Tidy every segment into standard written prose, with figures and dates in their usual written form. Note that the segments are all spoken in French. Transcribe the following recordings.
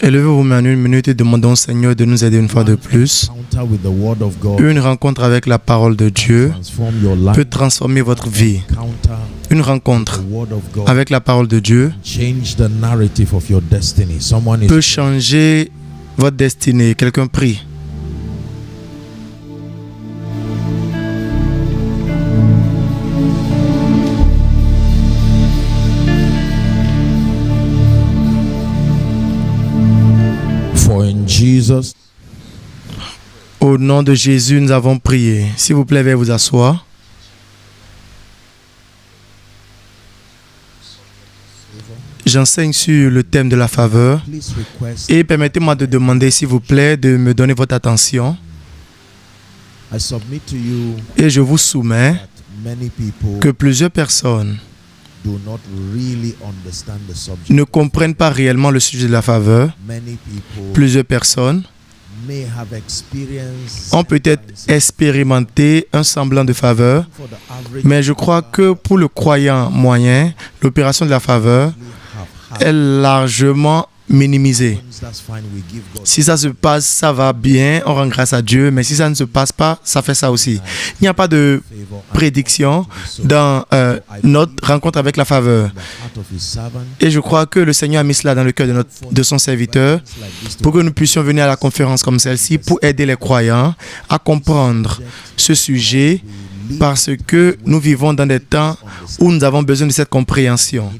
Élevez vos mains en une minute et demandons au Seigneur de nous aider une fois de plus. Une rencontre avec la parole de Dieu peut transformer votre vie. Une rencontre avec la parole de Dieu peut changer votre destinée. Quelqu'un prie. Au nom de Jésus, nous avons prié. S'il vous plaît, veuillez vous asseoir. J'enseigne sur le thème de la faveur. Et permettez-moi de demander, s'il vous plaît, de me donner votre attention. Et je vous soumets que plusieurs personnes ne comprennent pas réellement le sujet de la faveur. Plusieurs personnes ont peut-être expérimenté un semblant de faveur, mais je crois que pour le croyant moyen, l'opération de la faveur est largement minimisée. Si ça se passe, ça va bien, on rend grâce à Dieu, mais si ça ne se passe pas, ça fait ça aussi. Il n'y a pas de prédiction dans notre rencontre avec la faveur. Et je crois que le Seigneur a mis cela dans le cœur de son serviteur pour que nous puissions venir à la conférence comme celle-ci pour aider les croyants à comprendre ce sujet, parce que nous vivons dans des temps où nous avons besoin de cette compréhension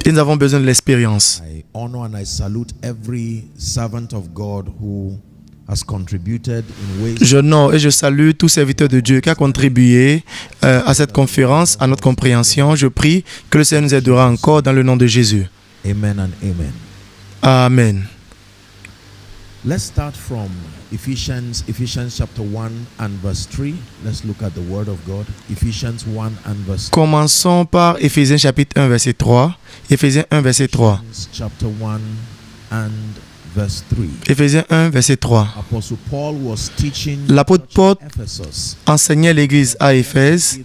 et nous avons besoin de l'expérience. J'honore et je salue tout serviteur de Dieu qui a contribué à cette conférence, à notre compréhension. Je prie que le Seigneur nous aidera encore dans le nom de Jésus. Amen and amen. Amen. Let's start from Ephesians chapter 1 and verse 3. Let's look at the word of God. Ephesians 1 and verse 3. Commençons par Éphésiens chapitre 1 verset 3. Éphésiens 1 verset 3. Chapter 1 and verse 3. Éphésiens 1 verset 3. Apostle Paul was teaching L'apôtre Paul Ephesus enseignait l'église à Éphèse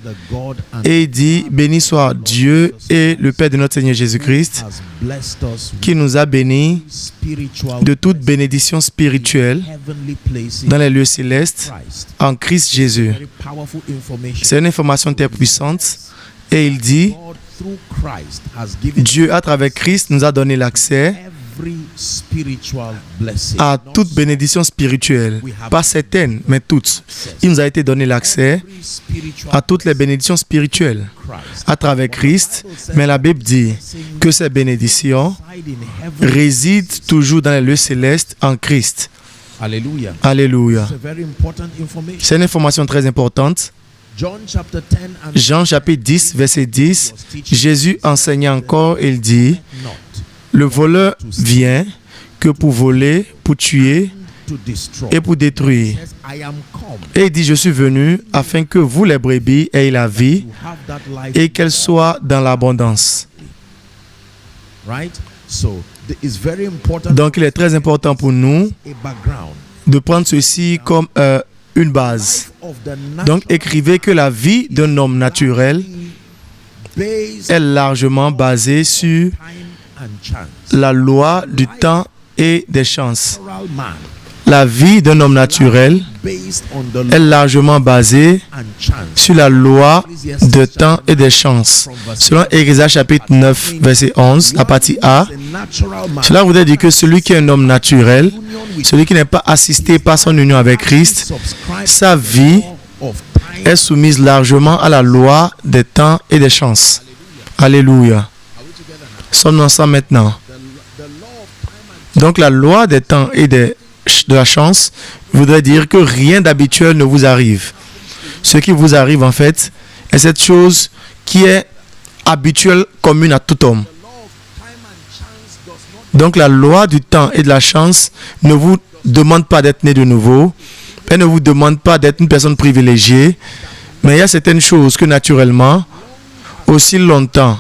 et dit: béni soit Dieu et le Père de notre Seigneur Jésus-Christ, has blessed us with qui nous a bénis spiritual de toute bénédiction spirituelle heavenly places dans les lieux célestes Christ. en Christ Jésus. Very powerful information. C'est une information très puissante. Et il dit: God through Christ has given Dieu, à travers Christ, nous a donné l'accès every spiritual blessing. à toute bénédiction spirituelle. Pas certaines, mais toutes. Il nous a été donné l'accès Every spiritual à toutes les bénédictions spirituelles Christ. à travers Christ. Mais la Bible dit que ces bénédictions Reside in heaven. résident toujours dans les lieux célestes en Christ. Hallelujah. Alléluia. It's a very important information. C'est une information très importante. John chapter 10 and Jean chapitre 10, verset 10, Jésus enseignait encore, il dit: not le voleur vient que pour voler, pour tuer to destroy. et pour détruire. Says, I am come Et il dit: je suis venu afin que vous, les brebis, ayez la vie to have that life. et qu'elle soit dans l'abondance. Right? So it's very important. Donc il est très important pour nous A background. de prendre ceci comme une base. Of the Donc écrivez que la vie d'un homme naturel based est largement basée sur time and chance. la loi du temps et des chances. Natural man La vie d'un homme naturel based on the est law largement basée and chance. sur la loi de temps et des chances. Selon Ésaïe chapitre 9, verset 11, la partie A, The natural man cela voudrait dire que celui qui est un homme naturel, celui qui n'est pas assisté par son union avec Christ, subscribe sa vie of time. est soumise largement à la loi des temps et des chances. Alléluia. Sommes ensemble maintenant. Donc la loi des temps et de la chance voudrait dire que rien d'habituel ne vous arrive. Ce qui vous arrive en fait est cette chose qui est habituelle, commune à tout homme. Donc la loi du temps et de la chance ne vous demande pas d'être né de nouveau. Elle ne vous demande pas d'être une personne privilégiée. Mais il y a certaines choses que naturellement, aussi longtemps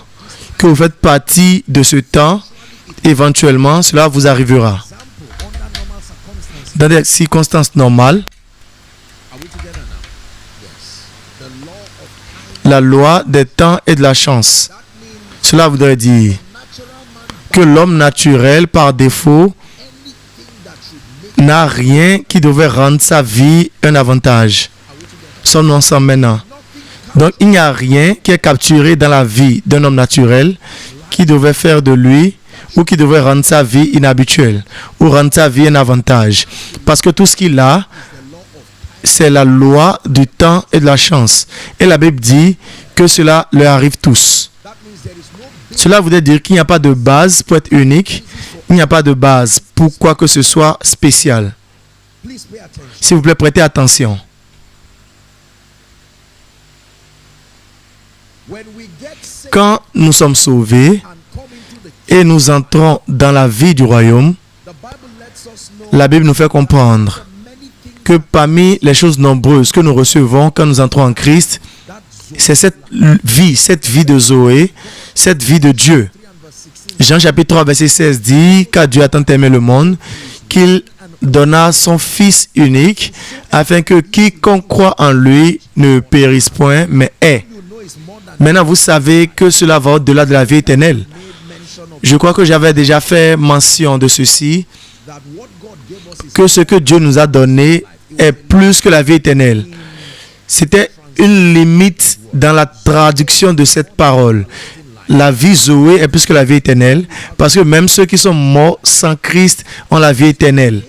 que vous faites partie de ce temps, éventuellement, cela vous arrivera. Dans des circonstances normales, la loi des temps et de la chance. Cela voudrait dire que l'homme naturel, par défaut, n'a rien qui devait rendre sa vie un avantage. Sommes-nous ensemble maintenant? Donc, il n'y a rien qui est capturé dans la vie d'un homme naturel qui devait faire de lui ou qui devait rendre sa vie inhabituelle ou rendre sa vie un avantage. Parce que tout ce qu'il a, c'est la loi du temps et de la chance. Et la Bible dit que cela leur arrive tous. Cela voudrait dire qu'il n'y a pas de base pour être unique. Il n'y a pas de base pour quoi que ce soit spécial. S'il vous plaît, prêtez attention. Quand nous sommes sauvés et nous entrons dans la vie du royaume, la Bible nous fait comprendre que parmi les choses nombreuses que nous recevons quand nous entrons en Christ, c'est cette vie de Zoé, cette vie de Dieu. Jean chapitre 3, verset 16 dit, « Car Dieu a tant aimé le monde, qu'il donna son Fils unique, afin que quiconque croit en lui ne périsse point, mais ait. » Maintenant, vous savez que cela va au-delà de la vie éternelle. Je crois que j'avais déjà fait mention de ceci, que ce que Dieu nous a donné est plus que la vie éternelle. C'était une limite dans la traduction de cette parole. La vie Zoé est plus que la vie éternelle, parce que même ceux qui sont morts sans Christ ont la vie éternelle.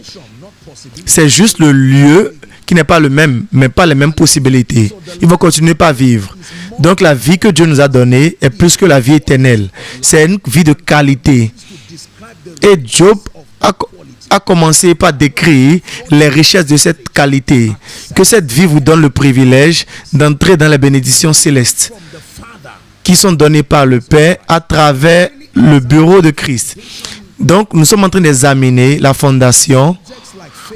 C'est juste le lieu qui n'est pas le même, mais pas les mêmes possibilités. Ils vont continuer par vivre. Donc la vie que Dieu nous a donnée est plus que la vie éternelle. C'est une vie de qualité. Et Job a commencé par décrire les richesses de cette qualité. Que cette vie vous donne le privilège d'entrer dans les bénédictions célestes qui sont données par le Père à travers le bureau de Christ. Donc, nous sommes en train d'examiner la fondation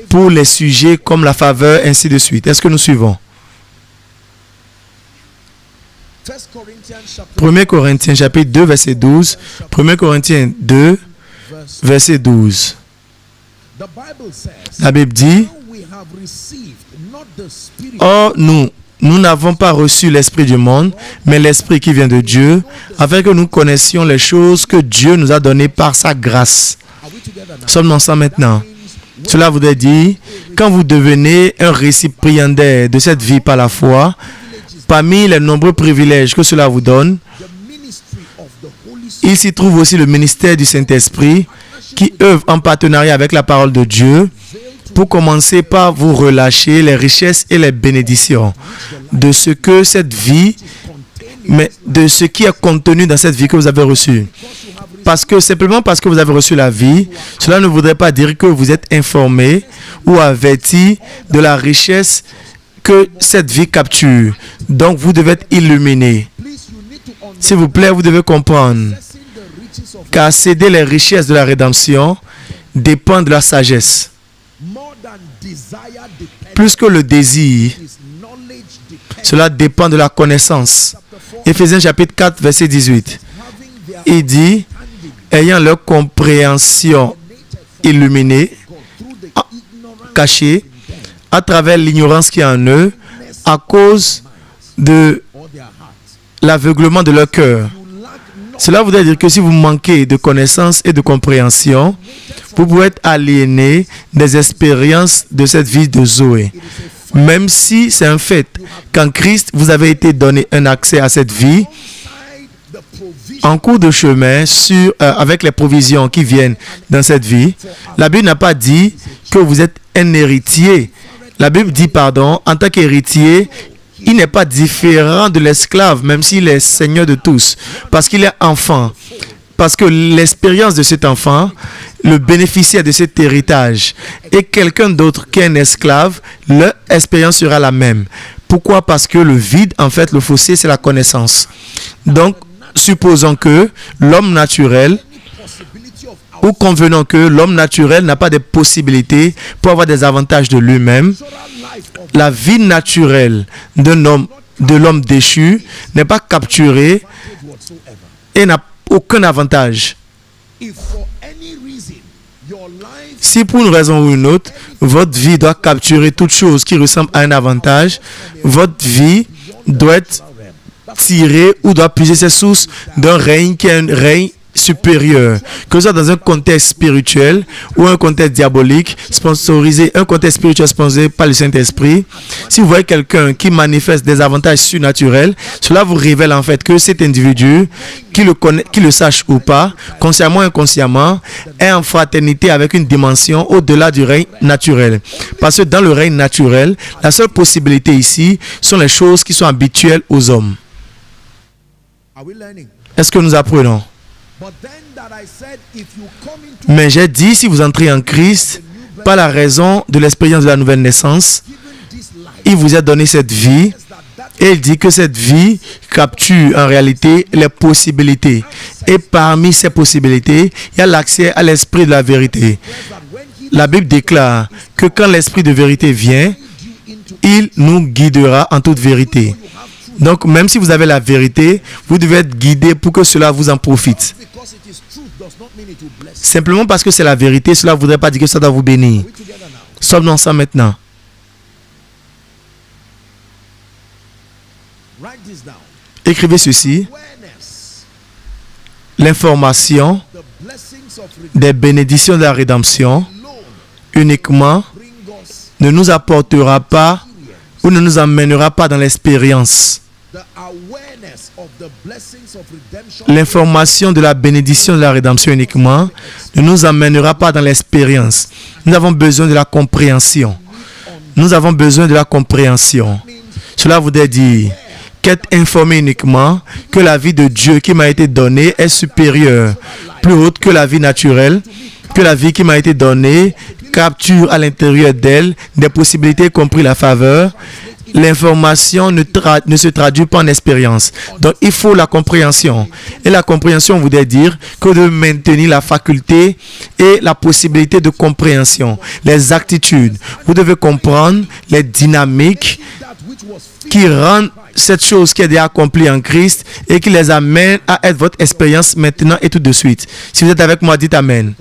pour les sujets comme la faveur, ainsi de suite. Est-ce que nous suivons? 1 Corinthiens chapitre 2, verset 12. 1 Corinthiens 2, verset 12. La Bible dit, « Or, nous n'avons pas reçu l'esprit du monde, mais l'esprit qui vient de Dieu, afin que nous connaissions les choses que Dieu nous a données par sa grâce. » Sommes-nous ensemble maintenant? Cela voudrait dire, quand vous devenez un récipiendaire de cette vie par la foi, parmi les nombreux privilèges que cela vous donne, il s'y trouve aussi le ministère du Saint-Esprit qui œuvre en partenariat avec la parole de Dieu pour commencer par vous relâcher les richesses et les bénédictions de ce que cette vie, mais de ce qui est contenu dans cette vie que vous avez reçue. Parce que simplement parce que vous avez reçu la vie, cela ne voudrait pas dire que vous êtes informé ou averti de la richesse que cette vie capture. Donc vous devez être illuminé. S'il vous plaît, vous devez comprendre qu'accéder les richesses de la rédemption dépend de la sagesse. Plus que le désir, cela dépend de la connaissance. Éphésiens chapitre 4, verset 18. Il dit, ayant leur compréhension illuminée, cachée, à travers l'ignorance qui est en eux, à cause de l'aveuglement de leur cœur. Cela voudrait dire que si vous manquez de connaissance et de compréhension, vous pouvez être aliéné des expériences de cette vie de Zoé. Même si c'est un fait qu'en Christ, vous avez été donné un accès à cette vie, en cours de chemin, avec les provisions qui viennent dans cette vie, la Bible n'a pas dit que vous êtes un héritier. La Bible dit, en tant qu'héritier, il n'est pas différent de l'esclave, même s'il est seigneur de tous, parce qu'il est enfant. Parce que l'expérience de cet enfant, le bénéficiaire de cet héritage, et quelqu'un d'autre qui est un esclave, leur expérience sera la même. Pourquoi? Parce que le vide, en fait, le fossé, c'est la connaissance. Donc, supposons que l'homme naturel, ou convenons que l'homme naturel n'a pas de possibilités pour avoir des avantages de lui-même, la vie naturelle de l'homme déchu n'est pas capturée et n'a aucun avantage. Si pour une raison ou une autre, votre vie doit capturer toute chose qui ressemble à un avantage, votre vie doit être tirée ou doit puiser ses sources d'un règne qui est un règne supérieur, que ce soit dans un contexte spirituel ou un contexte diabolique, un contexte spirituel sponsorisé par le Saint-Esprit. Si vous voyez quelqu'un qui manifeste des avantages surnaturels, cela vous révèle en fait que cet individu, qu'il le sache ou pas, consciemment ou inconsciemment, est en fraternité avec une dimension au-delà du règne naturel. Parce que dans le règne naturel, la seule possibilité ici sont les choses qui sont habituelles aux hommes. Est-ce que nous apprenons? Mais j'ai dit, si vous entrez en Christ, par la raison de l'expérience de la nouvelle naissance, il vous a donné cette vie, et il dit que cette vie capture en réalité les possibilités. Et parmi ces possibilités, il y a l'accès à l'esprit de la vérité. La Bible déclare que quand l'esprit de vérité vient, il nous guidera en toute vérité. Donc, même si vous avez la vérité, vous devez être guidé pour que cela vous en profite. Simplement parce que c'est la vérité, cela ne voudrait pas dire que ça doit vous bénir. Sommes-nous ensemble maintenant? Écrivez ceci. L'information des bénédictions de la rédemption uniquement ne nous apportera pas ou ne nous emmènera pas dans l'expérience. L'information de la bénédiction de la rédemption uniquement ne nous emmènera pas dans l'expérience. Nous avons besoin de la compréhension. Nous avons besoin de la compréhension. Cela voudrait dire qu'être informé uniquement que la vie de Dieu qui m'a été donnée est supérieure, plus haute que la vie naturelle, que la vie qui m'a été donnée capture à l'intérieur d'elle des possibilités, y compris la faveur. L'information ne se traduit pas en expérience. Donc, il faut la compréhension. Et la compréhension voudrait dire que de maintenir la faculté et la possibilité de compréhension, les attitudes. Vous devez comprendre les dynamiques qui rendent cette chose qui est déjà accomplie en Christ et qui les amène à être votre expérience maintenant et tout de suite. Si vous êtes avec moi, dites Amen.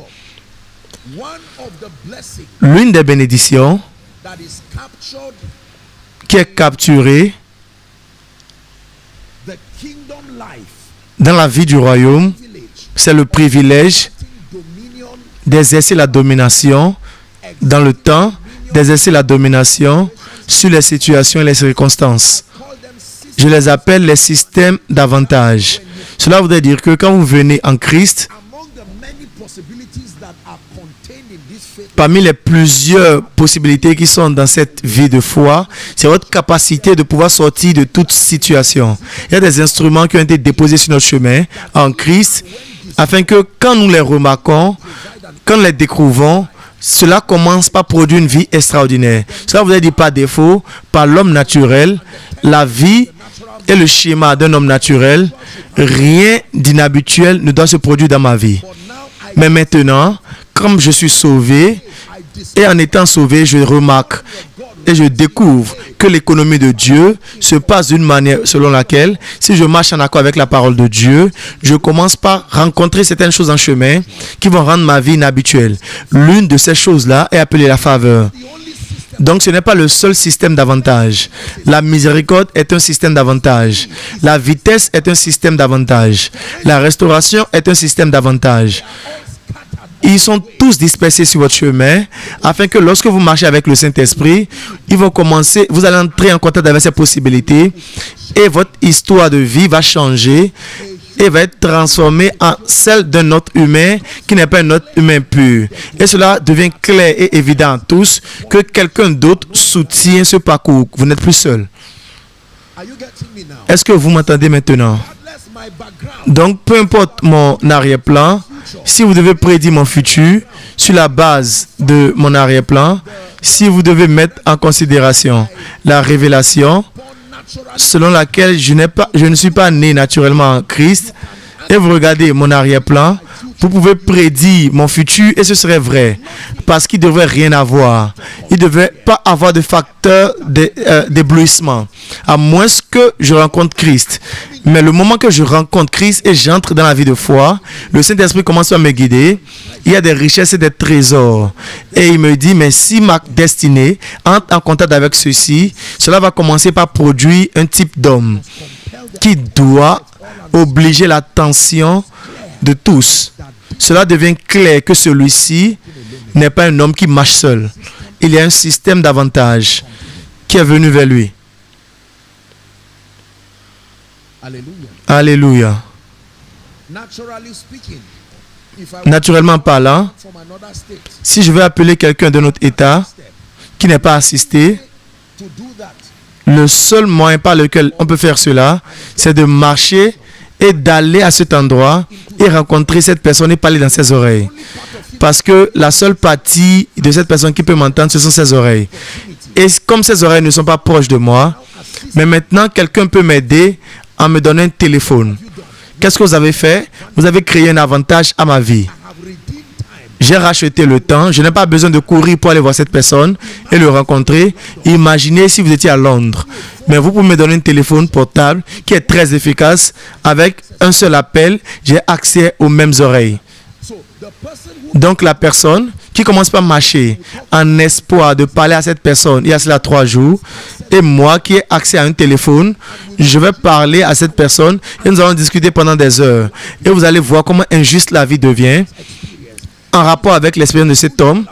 L'une des bénédictions qui est capturée dans la vie du royaume, c'est le privilège d'exercer la domination dans le temps, d'exercer la domination sur les situations et les circonstances. Je les appelle les systèmes d'avantage. Cela voudrait dire que quand vous venez en Christ, parmi les plusieurs possibilités qui sont dans cette vie de foi, c'est votre capacité de pouvoir sortir de toute situation. Il y a des instruments qui ont été déposés sur notre chemin en Christ, afin que quand nous les remarquons, quand nous les découvrons, cela commence par produire une vie extraordinaire. Cela voudrait dire par défaut, par l'homme naturel, la vie et le schéma d'un homme naturel, rien d'inhabituel ne doit se produire dans ma vie. Mais maintenant, comme je suis sauvé, et en étant sauvé, je remarque et je découvre que l'économie de Dieu se passe d'une manière selon laquelle, si je marche en accord avec la parole de Dieu, je commence par rencontrer certaines choses en chemin qui vont rendre ma vie inhabituelle. L'une de ces choses-là est appelée la faveur. Donc, ce n'est pas le seul système d'avantage. La miséricorde est un système d'avantage. La vitesse est un système d'avantage. La restauration est un système d'avantage. Ils sont tous dispersés sur votre chemin afin que lorsque vous marchez avec le Saint-Esprit, vous allez entrer en contact avec ces possibilités et votre histoire de vie va changer et va être transformée en celle d'un autre humain qui n'est pas un autre humain pur. Et cela devient clair et évident à tous que quelqu'un d'autre soutient ce parcours. Vous n'êtes plus seul. Est-ce que vous m'entendez maintenant? Donc, peu importe mon arrière-plan, si vous devez prédire mon futur sur la base de mon arrière-plan, si vous devez mettre en considération la révélation selon laquelle je ne suis pas né naturellement en Christ, et vous regardez mon arrière-plan, vous pouvez prédire mon futur et ce serait vrai. Parce qu'il ne devrait rien avoir. Il ne devrait pas avoir de facteur d'éblouissement. À moins que je rencontre Christ. Mais le moment que je rencontre Christ et j'entre dans la vie de foi, le Saint-Esprit commence à me guider. Il y a des richesses et des trésors. Et il me dit, mais si ma destinée entre en contact avec ceci, cela va commencer par produire un type d'homme qui doit obliger l'attention de tous, cela devient clair que celui-ci n'est pas un homme qui marche seul. Il y a un système d'avantages qui est venu vers lui. Alléluia. Naturellement parlant, si je veux appeler quelqu'un de notre état qui n'est pas assisté, le seul moyen par lequel on peut faire cela, c'est de marcher et d'aller à cet endroit et rencontrer cette personne et parler dans ses oreilles. Parce que la seule partie de cette personne qui peut m'entendre, ce sont ses oreilles. Et comme ces oreilles ne sont pas proches de moi, mais maintenant quelqu'un peut m'aider en me donnant un téléphone. Qu'est-ce que vous avez fait? Vous avez créé un avantage à ma vie. J'ai racheté le temps. Je n'ai pas besoin de courir pour aller voir cette personne et le rencontrer. Imaginez si vous étiez à Londres. Mais vous pouvez me donner un téléphone portable qui est très efficace. Avec un seul appel, j'ai accès aux mêmes oreilles. Donc la personne qui commence par marcher en espoir de parler à cette personne il y a cela 3 jours, et moi qui ai accès à un téléphone, je vais parler à cette personne et nous allons discuter pendant des heures. Et vous allez voir comment injuste la vie devient en rapport avec l'expérience de cet homme.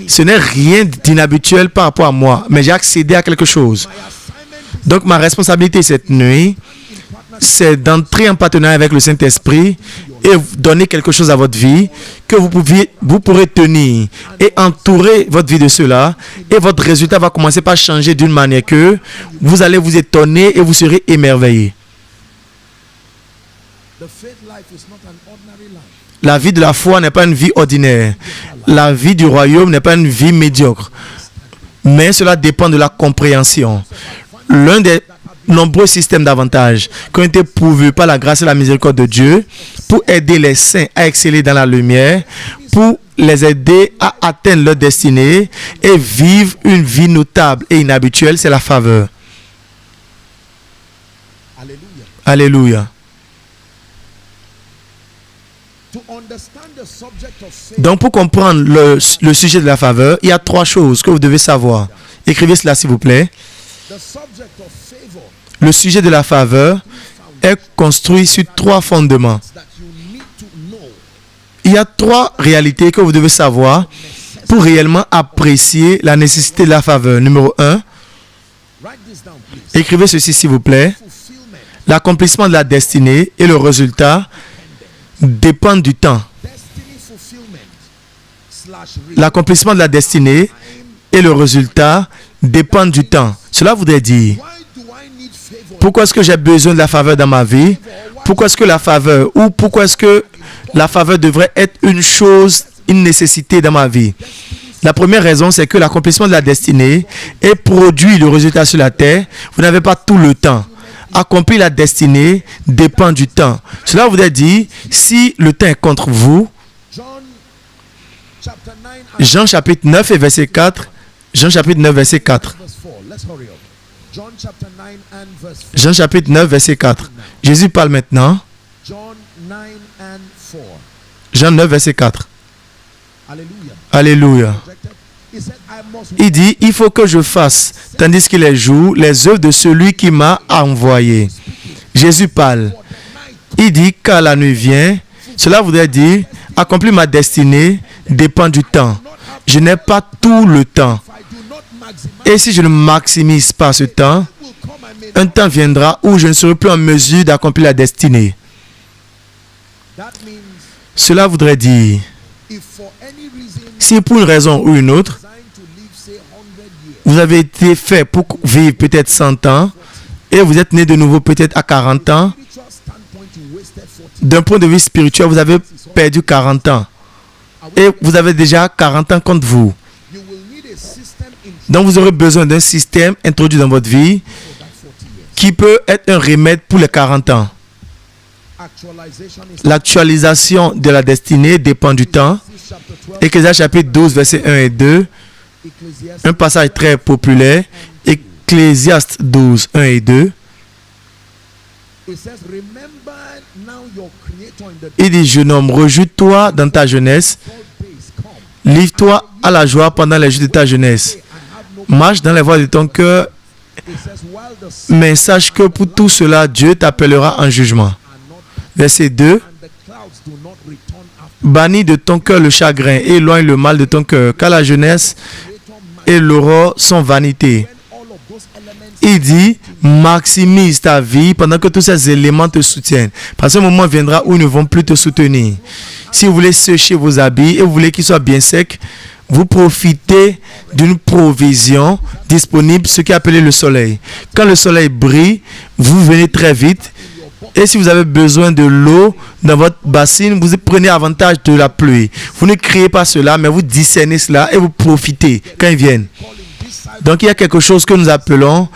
Ce n'est rien d'inhabituel par rapport à moi, mais j'ai accédé à quelque chose. Donc ma responsabilité cette nuit, c'est d'entrer en partenariat avec le Saint-Esprit et donner quelque chose à votre vie que vous pourrez tenir et entourer votre vie de cela, et votre résultat va commencer par changer d'une manière que vous allez vous étonner et vous serez émerveillé. La vie de la foi n'est pas une vie ordinaire. La vie du royaume n'est pas une vie médiocre. Mais cela dépend de la compréhension. L'un des nombreux systèmes d'avantages qui ont été pourvus par la grâce et la miséricorde de Dieu pour aider les saints à exceller dans la lumière, pour les aider à atteindre leur destinée et vivre une vie notable et inhabituelle, c'est la faveur. Alléluia. Donc pour comprendre le sujet de la faveur, il y a 3 choses que vous devez savoir. Écrivez cela s'il vous plaît. Le sujet de la faveur est construit sur 3 fondements. Il y a 3 réalités que vous devez savoir pour réellement apprécier la nécessité de la faveur. Numéro 1, écrivez ceci s'il vous plaît. L'accomplissement de la destinée et le résultat dépendent du temps. L'accomplissement de la destinée et le résultat dépendent du temps. Cela voudrait dire, pourquoi est-ce que j'ai besoin de la faveur dans ma vie? Pourquoi est-ce que la faveur, ou pourquoi est-ce que la faveur devrait être une chose, une nécessité dans ma vie? La première raison, c'est que l'accomplissement de la destinée est produit le résultat sur la terre. Vous n'avez pas tout le temps. Accomplir la destinée dépend du temps. Cela voudrait dire, si le temps est contre vous, Jean chapitre 9 et verset 4, Jean chapitre 9 verset 4. Jean chapitre 9 verset 4. Jésus parle maintenant. Jean 9 verset 4. Alléluia. Il dit, il faut que je fasse, tandis qu'il est jour, les œuvres de celui qui m'a envoyé. Jésus parle. Il dit, car la nuit vient, cela voudrait dire, accomplir ma destinée dépend du temps. Je n'ai pas tout le temps. Et si je ne maximise pas ce temps, un temps viendra où je ne serai plus en mesure d'accomplir la destinée. Cela voudrait dire, si pour une raison ou une autre, vous avez été fait pour vivre peut-être 100 ans et vous êtes né de nouveau peut-être à 40 ans, d'un point de vue spirituel, vous avez perdu 40 ans et vous avez déjà 40 ans contre vous. Donc vous aurez besoin d'un système introduit dans votre vie qui peut être un remède pour les 40 ans. L'actualisation de la destinée dépend du temps. Ecclésiaste chapitre 12, versets 1 et 2. Un passage très populaire. Ecclésiaste 12, 1 et 2. Il dit, jeune homme, réjouis-toi dans ta jeunesse. Livre-toi à la joie pendant les jours de ta jeunesse. Marche dans les voies de ton cœur. Mais sache que pour tout cela, Dieu t'appellera en jugement. Verset 2. bannis de ton cœur le chagrin et éloigne le mal de ton cœur, car la jeunesse et l'aurore sont vanité. Il dit, maximise ta vie pendant que tous ces éléments te soutiennent. Parce qu'un moment viendra où ils ne vont plus te soutenir. Si vous voulez sécher vos habits et vous voulez qu'ils soient bien secs, vous profitez d'une provision disponible, ce qui est appelé le soleil. Quand le soleil brille, vous venez très vite. Et si vous avez besoin de l'eau dans votre bassine, vous prenez avantage de la pluie. Vous ne créez pas cela, mais vous discernez cela et vous profitez quand ils viennent. Donc il y a quelque chose que nous appelons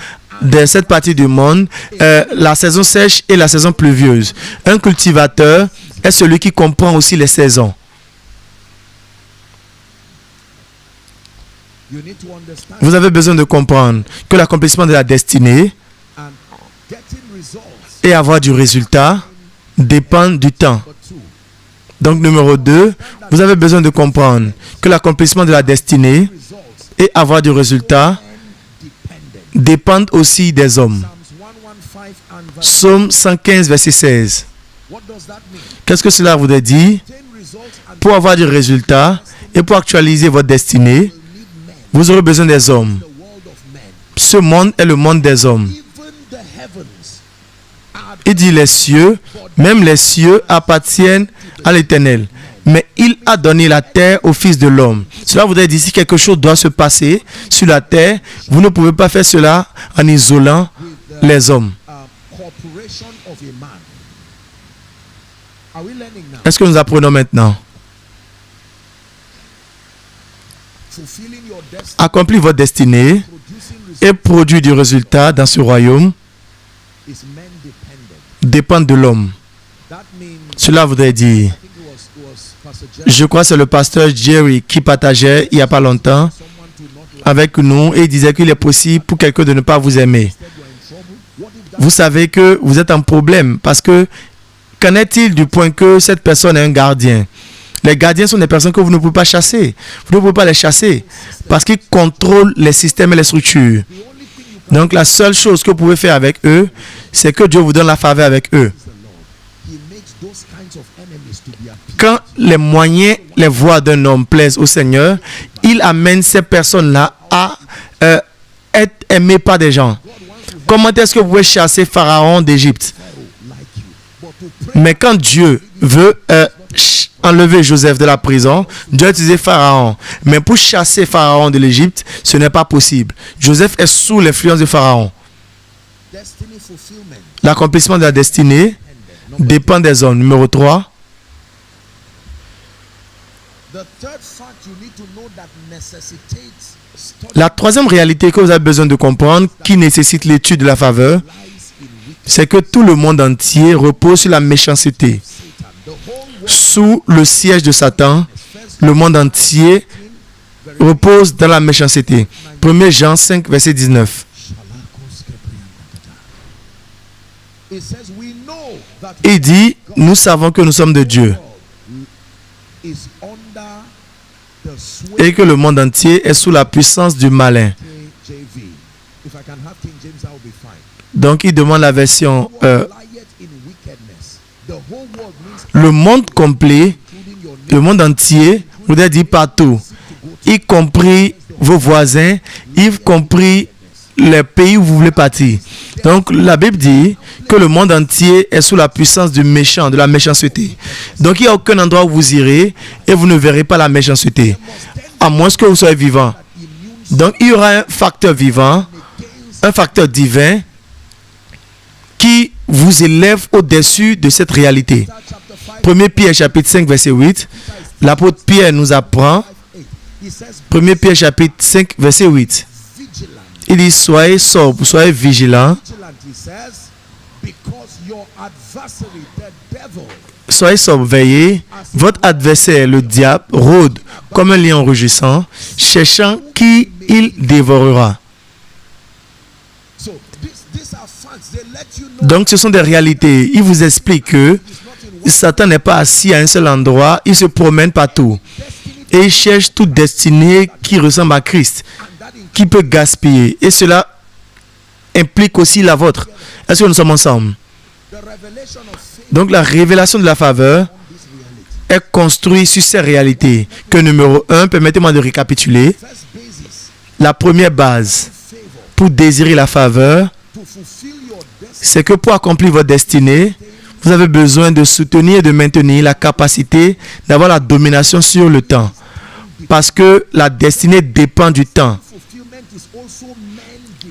de cette partie du monde la saison sèche et la saison pluvieuse. Un cultivateur est celui qui comprend aussi les saisons. Vous avez besoin de comprendre que l'accomplissement de la destinée et avoir du résultat dépend du temps. Donc numéro 2, vous avez besoin de comprendre que l'accomplissement de la destinée et avoir du résultat dépendent aussi des hommes. Psaume 115, verset 16. Qu'est-ce que cela voudrait dire? Pour avoir du résultat et pour actualiser votre destinée, vous aurez besoin des hommes. Ce monde est le monde des hommes. Il dit les cieux, même les cieux appartiennent à l'Éternel. Mais il a donné la terre au Fils de l'homme. Cela voudrait dire si quelque chose doit se passer sur la terre, vous ne pouvez pas faire cela en isolant les hommes. Est-ce que nous apprenons maintenant? Accomplir votre destinée et produire du résultat dans ce royaume dépend de l'homme. Cela voudrait dire, je crois que c'est le pasteur Jerry qui partageait il n'y a pas longtemps avec nous et il disait qu'il est possible pour quelqu'un de ne pas vous aimer. Vous savez que vous êtes en problème parce que qu'en est-il du point que cette personne est un gardien? Les gardiens sont des personnes que vous ne pouvez pas chasser. Vous ne pouvez pas les chasser parce qu'ils contrôlent les systèmes et les structures. Donc la seule chose que vous pouvez faire avec eux, c'est que Dieu vous donne la faveur avec eux. Quand les moyens, les voies d'un homme plaisent au Seigneur, il amène ces personnes-là à être aimées par des gens. Comment est-ce que vous pouvez chasser Pharaon d'Égypte? Mais quand Dieu veut enlever Joseph de la prison, Dieu a utilisé Pharaon. Mais pour chasser Pharaon de l'Égypte, ce n'est pas possible. Joseph est sous l'influence de Pharaon. L'accomplissement de la destinée dépend des hommes. Numéro 3. La troisième réalité que vous avez besoin de comprendre, qui nécessite l'étude de la faveur, c'est que tout le monde entier repose sur la méchanceté. Sous le siège de Satan, le monde entier repose dans la méchanceté. 1 Jean 5, verset 19. Il dit, nous savons que nous sommes de Dieu et que le monde entier est sous la puissance du malin. Donc il demande la version le monde complet, le monde entier, vous avez dit partout, y compris vos voisins, y compris les pays où vous voulez partir. Donc la Bible dit que le monde entier est sous la puissance du méchant, de la méchanceté. Donc il n'y a aucun endroit où vous irez et vous ne verrez pas la méchanceté, à moins que vous soyez vivant. Donc il y aura un facteur vivant, un facteur divin qui vous élève au-dessus de cette réalité. 1 Pierre chapitre 5 verset 8, l'apôtre Pierre nous apprend, 1 Pierre chapitre 5 verset 8, il dit soyez sobre, soyez vigilants, soyez sobre, veillez, votre adversaire le diable rôde comme un lion rugissant, cherchant qui il dévorera. Donc ce sont des réalités. Il vous explique que Satan n'est pas assis à un seul endroit, il se promène partout. Et il cherche toute destinée qui ressemble à Christ, qui peut gaspiller. Et cela implique aussi la vôtre. Est-ce que nous sommes ensemble? Donc la révélation de la faveur est construit sur ces réalités. Que numéro 1, permettez-moi de récapituler. First basis La première base favor pour désirer la faveur, to fulfill your destiny. c'est que pour accomplir votre destinée, vous avez besoin de soutenir et de maintenir la capacité d'avoir la domination sur le temps. Parce que la destinée dépend du temps. Fulfillment is also man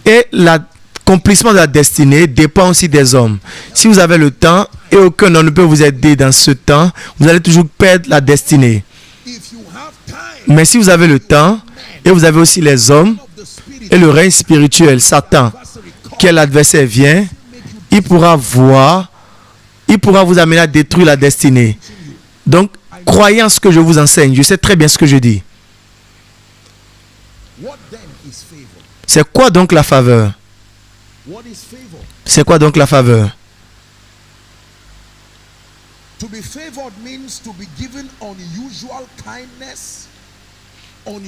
Et l'accomplissement de la destinée dépend aussi des hommes. Si vous avez le temps et aucun homme ne peut vous aider dans ce temps, vous allez toujours perdre la destinée. If you have time Mais si vous avez le temps et vous avez aussi les hommes of the spirit et le règne spirituel, Satan, quel adversaire vient, il pourra vous amener à détruire la destinée. Donc, croyez en ce que je vous enseigne. Je sais très bien ce que je dis. what then is favor? C'est quoi donc la faveur? What is favor? C'est quoi donc la faveur? To be favored means to be given unusual kindness.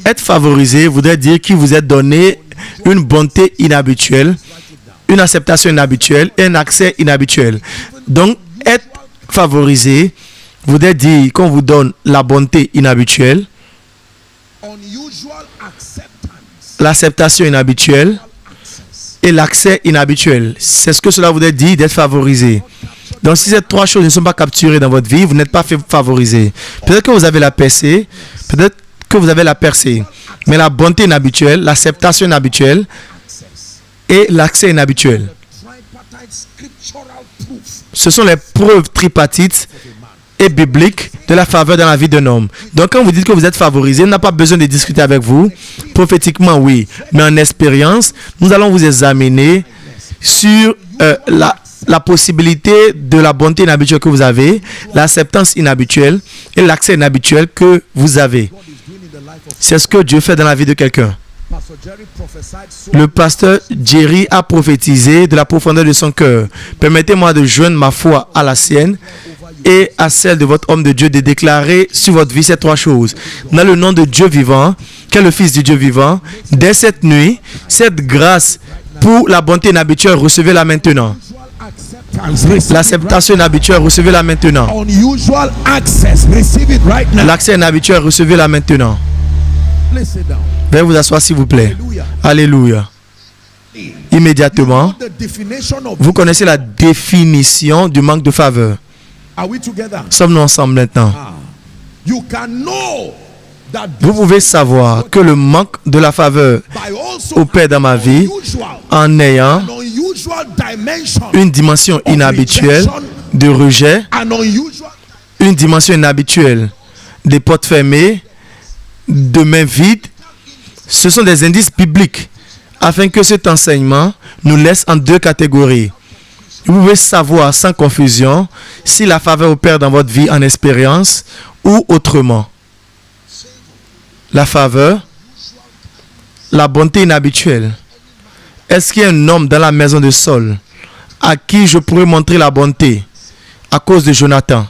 Être favorisé voudrait dire qu'il vous est donné une bonté inhabituelle, une acceptation inhabituelle et un accès inhabituel. Donc, être favorisé voudrait dire qu'on vous donne la bonté inhabituelle, Unusual acceptance. l'acceptation inhabituelle Access. et l'accès inhabituel. C'est ce que cela voudrait dire d'être favorisé. Donc, si ces trois choses ne sont pas capturées dans votre vie, vous n'êtes pas favorisé. Peut-être que vous avez la percée, peut-être que vous avez la percée, mais la bonté inhabituelle, l'acceptation inhabituelle Access. et l'accès inhabituel. Tripartite scriptural proof Ce sont les preuves tripartites of a man. et bibliques de la faveur dans la vie d'un homme. Donc, quand vous dites que vous êtes favorisé, on n'a pas besoin de discuter avec vous. Prophétiquement, oui. Mais en expérience, nous allons vous examiner sur la possibilité de la bonté inhabituelle que vous avez, l'acceptance inhabituelle et l'accès inhabituel que vous avez. God is doing in the life of C'est ce que Dieu fait dans la vie de quelqu'un. Pastor Jerry prophesied so Le pasteur Jerry a prophétisé de la profondeur de son cœur. Permettez-moi de joindre ma foi à la sienne et à celle de votre homme de Dieu, de déclarer sur votre vie ces trois choses. Dans le nom de Dieu vivant, qui est le Fils du Dieu vivant, dès cette nuit, cette grâce pour la bonté inhabituelle, recevez-la maintenant. acceptance. Receive it L'acceptation inhabituelle, recevez-la maintenant. right- Unusual access. Receive it right now. L'accès inhabituel, recevez-la maintenant. Please sit down. Veuillez vous asseoir s'il vous plaît. Hallelujah. Alléluia. Immédiatement, The definition of vous connaissez la définition du manque de faveur. Are we together? Sommes-nous ensemble maintenant? You can know that Vous pouvez savoir que le manque de la faveur by also opère dans ma vie unusual, en ayant an unusual dimension, une dimension inhabituelle de rejet, an unusual une dimension inhabituelle des portes fermées, de mains vides. Ce sont des indices bibliques afin que cet enseignement nous laisse en deux catégories. Vous pouvez savoir sans confusion si la faveur opère dans votre vie en expérience ou autrement. La faveur, la bonté inhabituelle. Est-ce qu'il y a un homme dans la maison de Saul à qui je pourrais montrer la bonté à cause de Jonathan?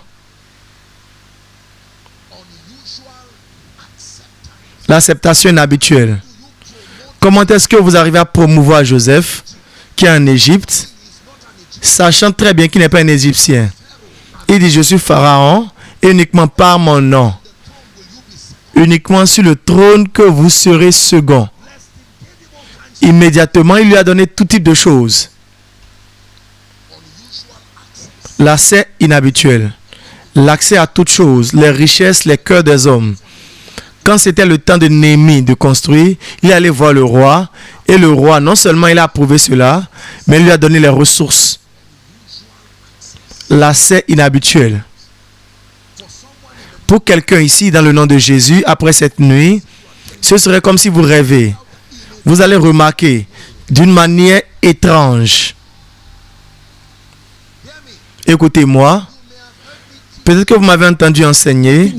L'acceptation inhabituelle. Comment est-ce que vous arrivez à promouvoir Joseph qui est en Égypte, sachant très bien qu'il n'est pas un Égyptien? Il dit, je suis Pharaon et uniquement par mon nom. Uniquement sur le trône que vous serez second. Immédiatement, il lui a donné tout type de choses. L'accès inhabituel. L'accès à toutes choses, les richesses, les cœurs des hommes. Quand c'était le temps de Néhémie de construire, il allait voir le roi. Et le roi, non seulement il a approuvé cela, mais il lui a donné les ressources. L'accès inhabituel. Pour quelqu'un ici, dans le nom de Jésus, après cette nuit, ce serait comme si vous rêvez. Vous allez remarquer d'une manière étrange. Écoutez-moi. Peut-être que vous m'avez entendu enseigner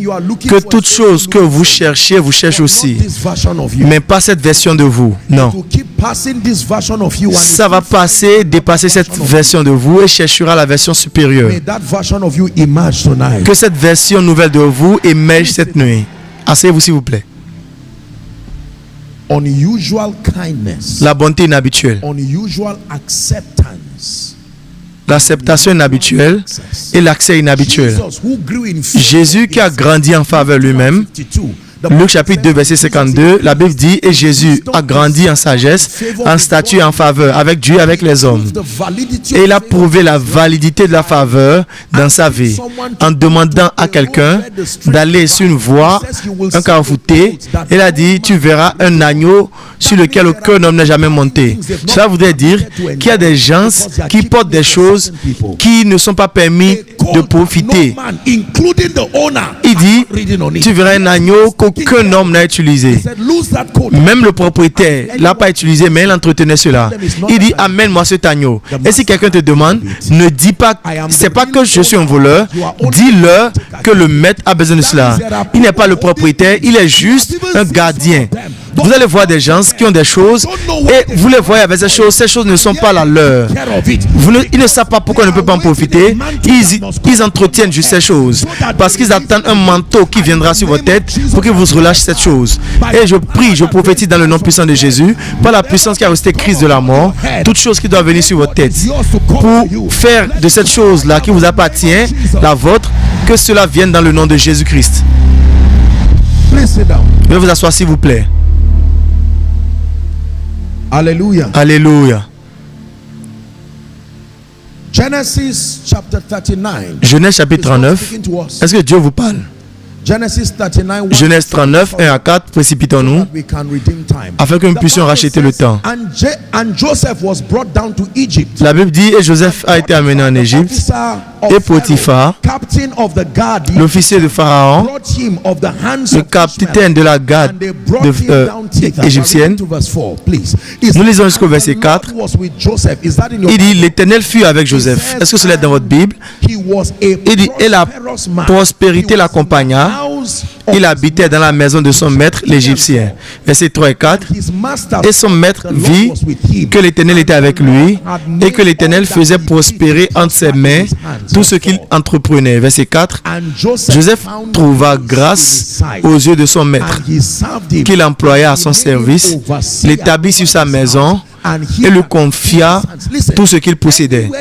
que toute chose que vous cherchez aussi. this version of you. Mais pas cette version de vous. Non. To keep passing this version of you and Ça va passer, dépasser cette version de vous et cherchera la version supérieure. may that version of you emerge tonight. Que cette version nouvelle de vous émerge cette nuit. Asseyez-vous s'il vous plaît. Unusual kindness, La bonté inhabituelle. unusual acceptance, l'acceptation inhabituelle et l'accès inhabituel. Jésus qui a grandi en faveur lui-même. Luc chapitre 2 verset 52, la Bible dit, et Jésus a grandi en sagesse, en statut et en faveur avec Dieu et avec les hommes. Et il a prouvé la validité de la faveur dans sa vie en demandant à quelqu'un d'aller sur une voie, un carrefourté. Il a dit, tu verras un agneau sur lequel aucun homme n'a jamais monté. Cela voudrait dire qu'il y a des gens qui portent des choses qui ne sont pas permis de profiter. Il dit, tu verras un agneau qu'aucun homme n'a utilisé. Même le propriétaire ne l'a pas utilisé, mais il entretenait cela. Il dit, amène-moi cet agneau. Et si quelqu'un te demande, ne dis pas, c'est pas que je suis un voleur, dis-leur que le maître a besoin de cela. Il n'est pas le propriétaire, il est juste un gardien. Vous allez voir des gens qui ont des choses et vous les voyez avec ces choses ne sont pas la leur. Ils ne savent pas pourquoi on ne peut pas en profiter. Ils entretiennent juste ces choses parce qu'ils attendent un manteau qui viendra sur votre tête pour que vous relâchiez cette chose. Et je prie, je prophétise dans le nom puissant de Jésus, par la puissance qui a resté Christ de la mort, toute chose qui doit venir sur votre tête pour faire de cette chose-là qui vous appartient, la vôtre, que cela vienne dans le nom de Jésus-Christ. Veuillez vous asseoir s'il vous plaît. Alléluia. Alléluia. Genèse chapitre 39. Est-ce que Dieu vous parle? Genèse 39, 1 à 4, précipitons-nous afin que nous puissions racheter le temps. La Bible dit, et Joseph a été amené en Égypte, et Potiphar, l'officier de Pharaon, le capitaine de la garde égyptienne. Nous lisons jusqu'au verset 4. Il dit, l'Éternel fut avec Joseph. Est-ce que cela est dans votre Bible? Il dit, et la prospérité l'accompagna. Il habitait dans la maison de son maître l'Égyptien. Versets 3 et 4. Et son maître vit que l'Éternel était avec lui et que l'Éternel faisait prospérer entre ses mains tout ce qu'il entreprenait. Verset 4. Joseph trouva grâce aux yeux de son maître, qu'il employa à son service, l'établit sur sa maison et lui confia tout ce qu'il possédait.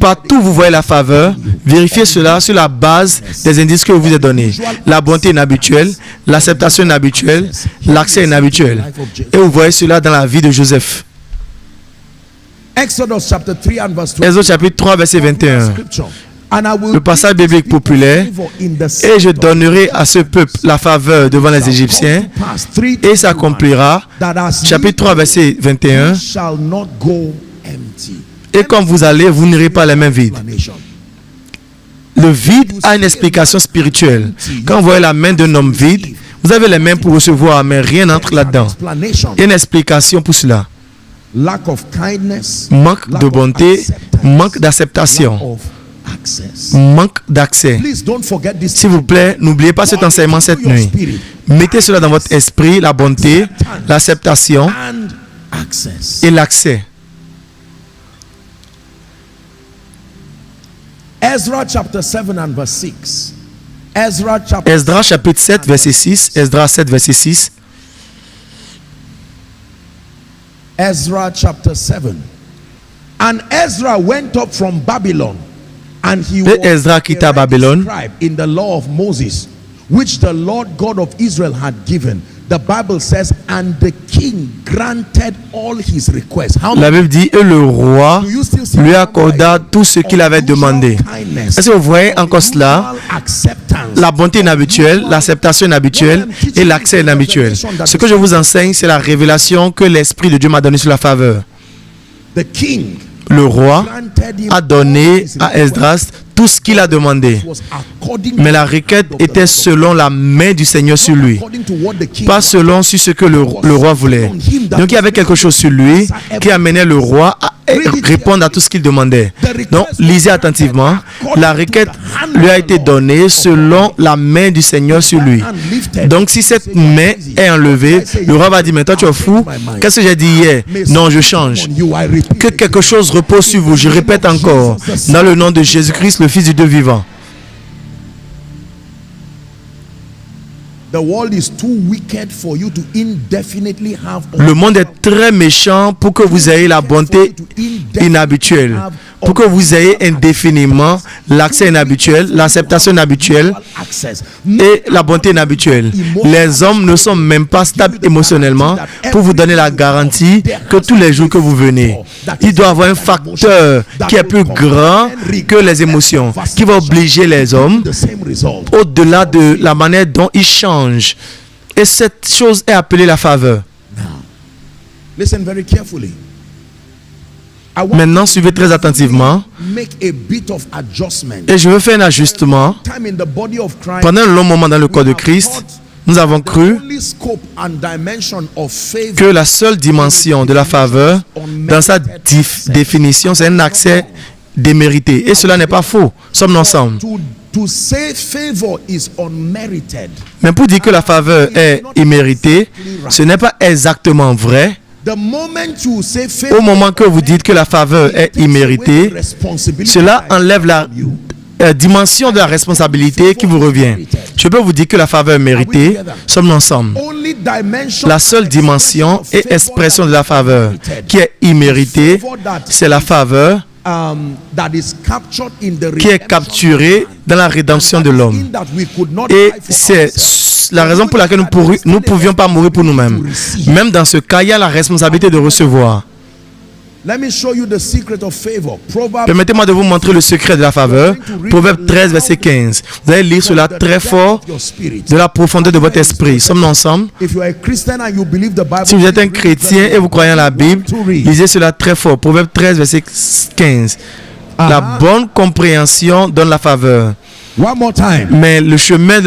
Partout où vous voyez la faveur, vérifiez cela sur la base des indices que je vous ai donnés. La bonté inhabituelle, l'acceptation inhabituelle, l'accès inhabituel. Et vous voyez cela dans la vie de Joseph. Exode chapitre 3, verset 21. Le passage biblique populaire, et je donnerai à ce peuple la faveur devant les Égyptiens, et s'accomplira, chapitre 3, verset 21, et quand vous allez, vous n'irez pas les mains vides. Le vide a une explication spirituelle. Quand vous voyez la main d'un homme vide, vous avez les mains pour recevoir, mais rien n'entre là-dedans. Il y a une explication pour cela. Manque de bonté, manque d'acceptation. Manque d'accès. S'il vous plaît, n'oubliez pas cet enseignement cette nuit. Mettez cela dans votre esprit, la bonté, l'acceptation et l'accès. Esdras chapitre 7 verset 6. Esdras 7 verset 6. Ezra chapter 7. And Ezra went up from Babylon. And he was Ezra quitta Babylone. in the law of Moses, which the Lord God of Israel had given. The Bible says, and the king granted all his requests. La Bible dit, et le roi lui accorda tout ce qu'il avait demandé. Est-ce que vous voyez encore cela? La bonté inhabituelle, l'acceptation inhabituelle et l'accès inhabituel. Ce que je vous enseigne, c'est la révélation que l'Esprit de Dieu m'a donnée sur la faveur. Le roi a donné à Esdras tout ce qu'il a demandé. Mais la requête était selon la main du Seigneur sur lui, pas selon sur ce que le roi voulait. Donc il y avait quelque chose sur lui qui amenait le roi à répondre à tout ce qu'il demandait. Donc lisez attentivement. La requête lui a été donnée selon la main du Seigneur sur lui. Donc si cette main est enlevée, le roi va dire, mais toi tu es fou, qu'est-ce que j'ai dit hier? Non, je change. Que quelque chose repose sur vous. Je répète encore, dans le nom de Jésus-Christ, le Fils du Dieu vivant. Le monde est très méchant pour que vous ayez la bonté inhabituelle, pour que vous ayez indéfiniment l'accès inhabituel, l'acceptation inhabituelle et la bonté inhabituelle. Les hommes ne sont même pas stables émotionnellement pour vous donner la garantie que tous les jours que vous venez, il doit y avoir un facteur qui est plus grand que les émotions, qui va obliger les hommes au-delà de la manière dont ils changent. Et cette chose est appelée la faveur. Listen very carefully. Maintenant, suivez très attentivement. Et je veux faire un ajustement. Pendant un long moment dans le corps de Christ, nous avons cru que la seule dimension de la faveur, dans sa définition, c'est un accès démérité. Et cela n'est pas faux. Sommes-nous ensemble? Mais pour dire que la faveur est imméritée, ce n'est pas exactement vrai. Au moment que vous dites que la faveur est imméritée, cela enlève la dimension de la responsabilité qui vous revient. Je peux vous dire que la faveur est méritée. Sommes-nous ensemble? La seule dimension et expression de la faveur qui est imméritée, c'est la faveur qui est capturée dans la rédemption de l'homme. Et c'est la raison pour laquelle nous ne pouvions pas mourir pour nous-mêmes. Même dans ce cas, il y a la responsabilité de recevoir. Permettez-moi de vous montrer le secret de la faveur. Proverbe 13, verset 15. Vous allez lire cela très fort de la profondeur de votre esprit. Sommes-nous ensemble? Si vous êtes un chrétien et vous croyez en la Bible, lisez cela très fort. Proverbe 13, verset 15. La bonne compréhension donne la faveur. Mais le chemin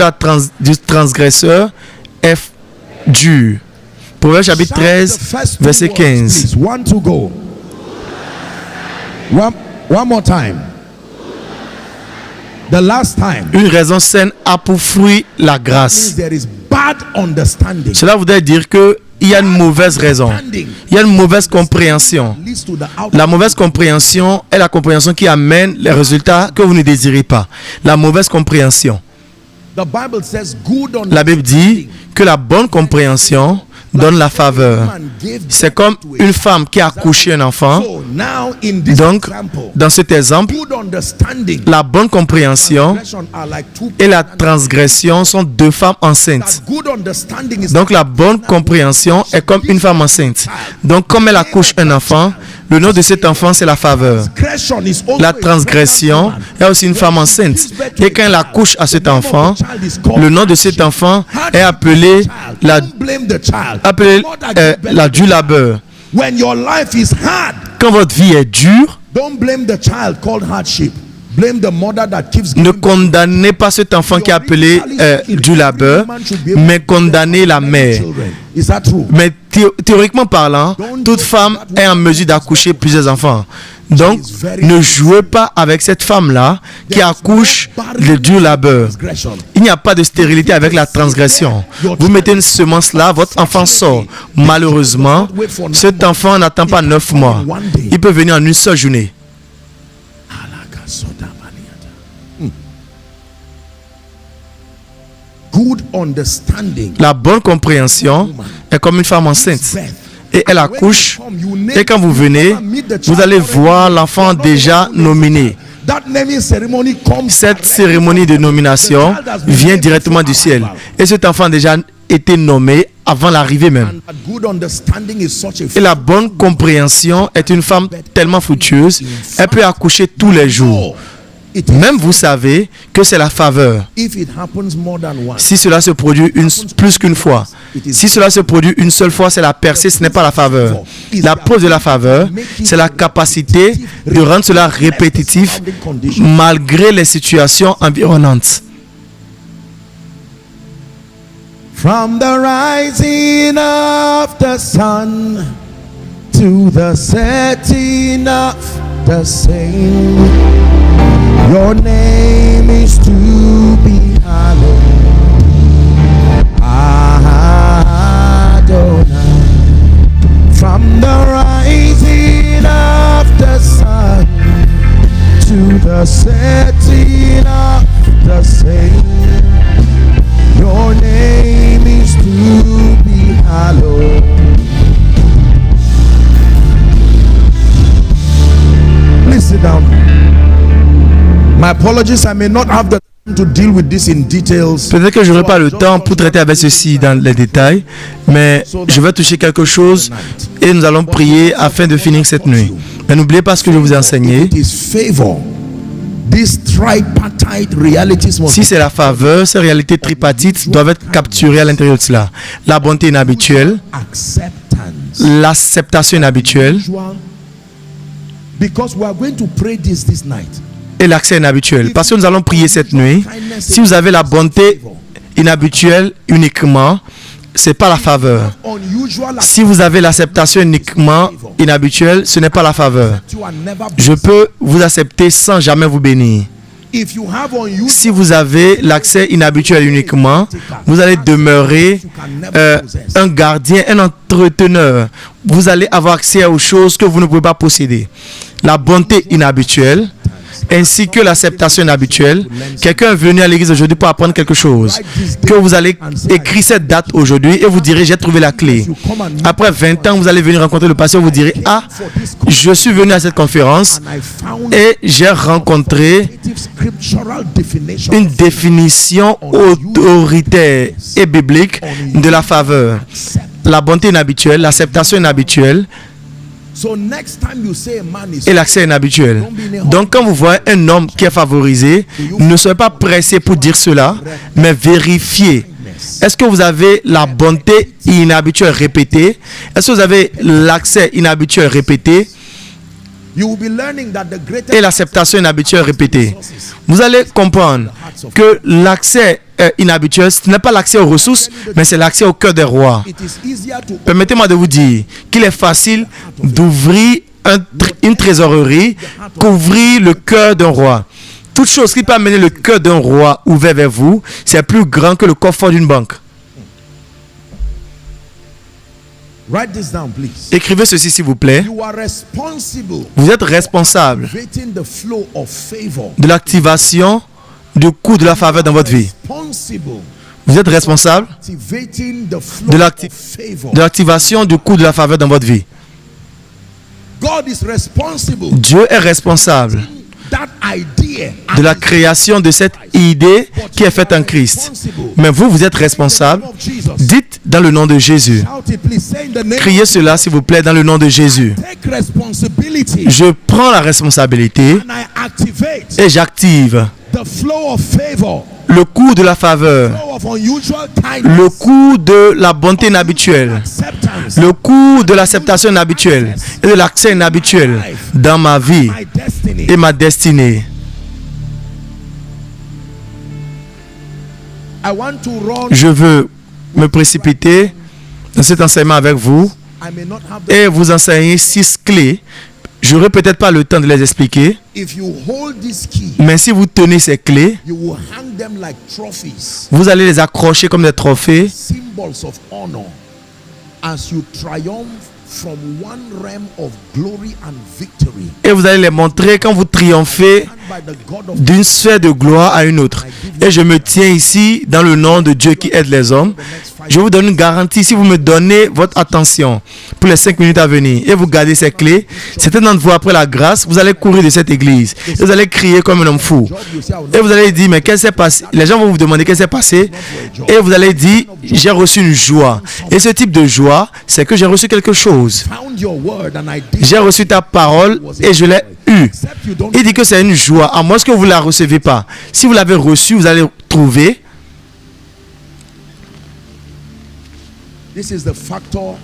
du transgresseur est dur. Proverbe chapitre 13, verset 15. One more time. The last time. Une raison saine a pour fruit la grâce. Cela voudrait dire que il y a une mauvaise raison. Il y a une mauvaise compréhension. La mauvaise compréhension est la compréhension qui amène les résultats que vous ne désirez pas. La mauvaise compréhension. La Bible dit que la bonne compréhension donne la faveur. C'est comme une femme qui a accouché un enfant. Donc, dans cet exemple, la bonne compréhension et la transgression sont deux femmes enceintes. Donc, la bonne compréhension est comme une femme enceinte. Donc, comme elle accouche un enfant, le nom de cet enfant, c'est la faveur. La transgression est aussi une femme enceinte. Et quand elle accouche à cet enfant, le nom de cet enfant est appelé la du labeur. Quand votre vie est dure, ne condamnez pas cet enfant qui est appelé du labeur, mais condamnez la mère. Mais théoriquement parlant, toute femme est en mesure d'accoucher plusieurs enfants. Donc, ne jouez pas avec cette femme-là qui accouche le dur labeur. Il n'y a pas de stérilité avec la transgression. Vous mettez une semence là, votre enfant sort. Malheureusement, cet enfant n'attend pas 9 mois. Il peut venir en une seule journée. La bonne compréhension est comme une femme enceinte. Et elle accouche. Et quand vous venez, vous allez voir l'enfant déjà nominé. Cette cérémonie de nomination vient directement du ciel. Et cet enfant a déjà été nommé avant l'arrivée même. Et la bonne compréhension est une femme tellement fructueuse, elle peut accoucher tous les jours. Même vous savez que c'est la faveur. Si cela se produit plus qu'une fois, si cela se produit une seule fois, c'est la percée, ce n'est pas la faveur. La preuve de la faveur, c'est la capacité de rendre cela répétitif malgré les situations environnantes. From the rising of the sun to the setting of the same, your name is to be hallowed, Adonai. From the rising of the sun to the setting of the same, your name is to be hallowed. Please sit down. apologies, I may not have the time to deal with this in details. Peut-être que je n'aurai pas le temps pour traiter avec ceci dans les détails, mais je vais toucher quelque chose et nous allons prier afin de finir cette nuit. Mais n'oubliez pas ce que je vous ai enseigné. It is favor. These tripartite realities must Si c'est la faveur, ces réalités tripartites doivent être capturées à l'intérieur de cela. La bonté inhabituelle, acceptance. l'acceptation inhabituelle Usual. Because we are going to pray this night. et l'accès inhabituel. Parce que nous allons prier cette nuit. Si vous avez la bonté inhabituelle uniquement, ce n'est pas la faveur. Unusual. Si vous avez l'acceptation uniquement inhabituelle, ce n'est pas la faveur. You are never Je peux vous accepter sans jamais vous bénir. If you have unusual, Si vous avez l'accès inhabituel uniquement, vous allez demeurer un gardien, un entreteneur. Vous allez avoir accès aux choses que vous ne pouvez pas posséder. La bonté inhabituelle, ainsi que l'acceptation inhabituelle. Quelqu'un est venu à l'église aujourd'hui pour apprendre quelque chose. Que vous allez écrire cette date aujourd'hui et vous direz, j'ai trouvé la clé. Après 20 ans, vous allez venir rencontrer le pasteur, vous direz, ah, je suis venu à cette conférence and I found et j'ai rencontré scriptural definition. une définition autoritaire et biblique de la faveur. La bonté inhabituelle, l'acceptation inhabituelle So next time you say a man is et l'accès inhabituel. Donc quand vous voyez un homme qui est favorisé, ne soyez pas pressé pour dire cela, mais vérifiez. Est-ce que vous avez la bonté inhabituelle répétée? Est-ce que vous avez l'accès inhabituel répété you will be learning that the greatest et l'acceptation inhabituelle répétée? Vous allez comprendre que l'accès inhabituel, ce n'est pas l'accès aux ressources, mais c'est l'accès au cœur des rois. it is easier to Permettez-moi de vous dire qu'il est facile d'ouvrir une trésorerie qu'ouvrir le cœur d'un roi. Toute chose qui peut amener le cœur d'un roi ouvert vers vous, c'est plus grand que le coffre d'une banque. write this down, please. Écrivez ceci s'il vous plaît. You are responsible Vous êtes responsable activating the flow of favor. de l'activation du coût de la faveur dans votre vie. Responsible Vous êtes responsable activating the flow de of favor. l'activation du coût de la faveur dans votre vie. God is responsible. Dieu est responsable That idea de la création de cette idée qui est faite en Christ. Mais vous, vous êtes responsable. of Jesus. Dites dans le nom de Jésus. Shout it, please. Say in the name. Criez cela, s'il vous plaît, dans le nom de Jésus. Take responsibility Je prends la responsabilité and I activate et j'active the flow of favor, le coût de la faveur, flow of unusual le kindness, coût de la bonté inhabituelle, acceptance, le coût de l'acceptation inhabituelle et de l'accès inhabituel dans ma vie my destiny. et ma destinée. I want to run. Je veux me précipiter dans cet enseignement avec vous I may not have the. et vous enseigner 6 clés. Je n'aurai peut-être pas le temps de les expliquer, If you hold this key, mais si vous tenez ces clés, you will hang them like trophies, vous allez les accrocher comme des trophées symbols of honor, as you triumph from one realm of glory and victory, et vous allez les montrer quand vous triomphez and by the God of d'une sphère de gloire à une autre. Et je me tiens ici dans le nom de Dieu qui aide les hommes. Je vous donne une garantie, si vous me donnez votre attention pour les 5 minutes à venir et vous gardez ces clés, certains d'entre vous, après la grâce, vous allez courir de cette église. Et vous allez crier comme un homme fou. Et vous allez dire, mais qu'est-ce qui s'est passé? Les gens vont vous demander qu'est-ce qui s'est passé. Et vous allez dire, j'ai reçu une joie. Et ce type de joie, c'est que j'ai reçu quelque chose. found your word and I did. J'ai reçu ta parole et je l'ai eue. Except you don't. Il dit que c'est une joie, à moins que vous ne la recevez pas. Si vous l'avez reçue, vous allez trouver. This is the factor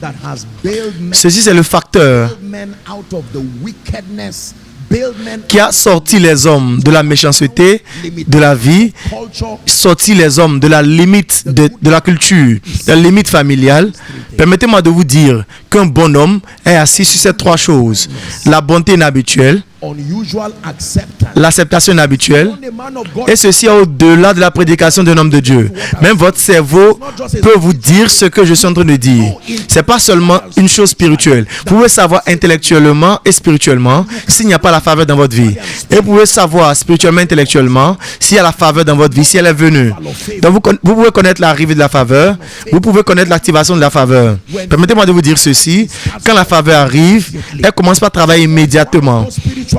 that has bailed Ceci, c'est le facteur men out of the wickedness, bailed men qui a sorti les hommes de la méchanceté, de la vie, culture, sorti les hommes de la limite de la culture, de la limite familiale. Permettez-moi de vous dire qu'un bon homme est assis sur ces 3 choses. La bonté inhabituelle, unusual acceptance. l'acceptation inhabituelle, Only man of God et ceci est au-delà de la prédication d'un homme de Dieu. Même votre cerveau peut vous dire ce que je suis en train de dire. C'est pas seulement une chose spirituelle. Vous pouvez savoir intellectuellement et spirituellement s'il n'y a pas la faveur dans votre vie. Et vous pouvez savoir spirituellement et intellectuellement s'il y a la faveur dans votre vie, si elle est venue. Donc vous pouvez connaître l'arrivée de la faveur, vous pouvez connaître l'activation de la faveur. Permettez-moi de vous dire ceci, quand la faveur arrive, elle commence par travailler immédiatement.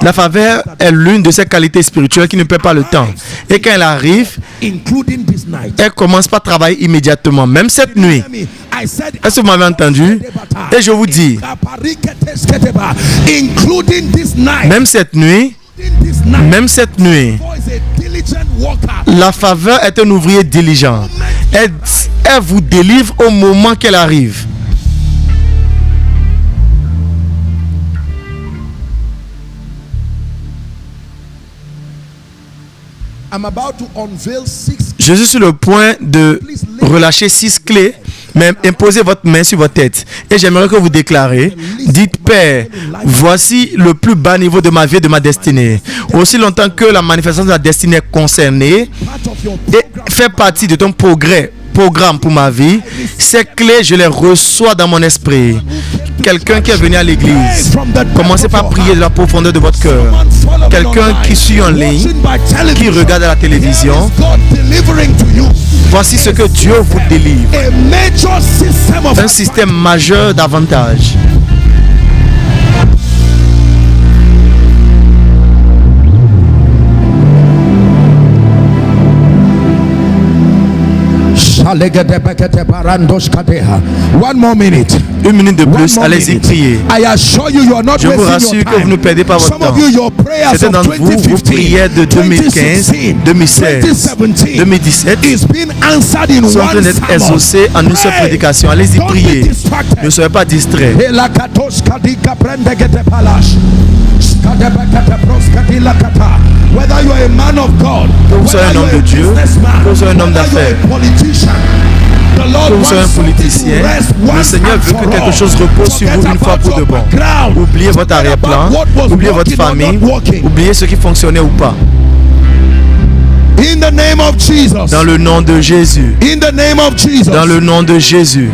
La faveur est l'une de ces qualités spirituelles qui ne perd pas le temps. Et quand elle arrive, elle commence par travailler immédiatement, même cette nuit. Est-ce que vous m'avez entendu? Et je vous dis, même cette nuit, la faveur est un ouvrier diligent. Elle vous délivre au moment qu'elle arrive. Je suis sur le point de relâcher 6 clés, mais imposez votre main sur votre tête. Et j'aimerais que vous déclarez, dites Père, voici le plus bas niveau de ma vie et de ma destinée. Aussi longtemps que la manifestation de la destinée est concernée et fait partie de ton programme pour ma vie, ces clés, je les reçois dans mon esprit. Quelqu'un qui est venu à l'église, commencez par prier de la profondeur de votre cœur. Quelqu'un qui suit en ligne, qui regarde à la télévision, voici ce que Dieu vous délivre. Un système majeur d'avantages. One more minute. Une minute de plus, allez-y prier. Je vous rassure que vous ne perdez pas votre temps. Certains d'entre vous, vos prières de 2015, 2016, 2017 sont en train d'être exaucées en une seule prédication. Allez-y prier. Ne soyez pas distraits. Whether you are a man of God, que vous soyez un homme de Dieu, que vous soyez un homme d'affaires, que vous soyez un politicien, le Seigneur veut que quelque chose repose sur vous une fois pour de bon. Oubliez votre arrière-plan, oubliez votre famille, oubliez ce qui fonctionnait ou pas. In the name of Jesus. Dans le nom de Jésus. In the name of Jesus. Dans le nom de Jésus.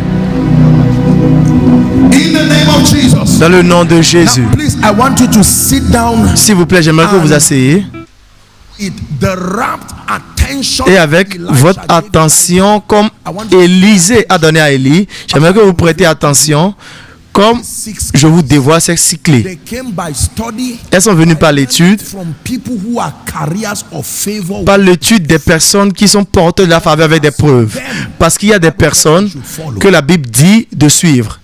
In the name of Jesus. Dans le nom de Jésus. Now, please, I want you to sit down. S'il vous plaît, j'aimerais que vous asseyez. Et avec votre attention, comme Élisée a donné à Élie, j'aimerais que vous prêtez attention, comme je vous dévoile ces 6 clés. Elles sont venues par l'étude des personnes qui sont porteurs de la faveur avec des preuves. Parce qu'il y a des personnes que la Bible dit de suivre.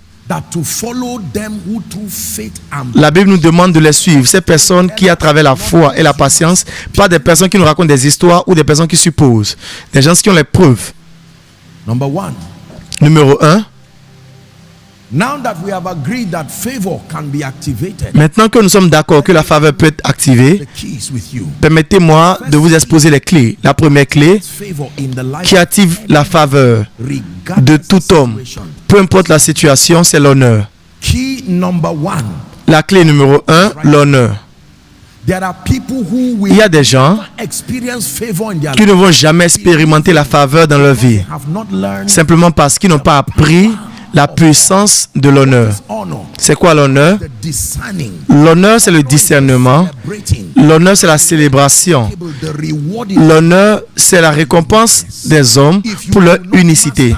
La Bible nous demande de les suivre. Ces personnes qui, à travers la foi et la patience, pas des personnes qui nous racontent des histoires ou des personnes qui supposent. Des gens qui ont les preuves. Numéro 1. Maintenant que nous sommes d'accord que la faveur peut être activée, permettez-moi de vous exposer les clés. La première clé qui active la faveur de tout homme, peu importe la situation, c'est l'honneur. La clé numéro 1, l'honneur. Il y a des gens qui ne vont jamais expérimenter la faveur dans leur vie, simplement parce qu'ils n'ont pas appris la puissance de l'honneur. C'est quoi l'honneur? L'honneur, c'est le discernement. L'honneur, c'est la célébration. L'honneur, c'est la récompense des hommes pour leur unicité.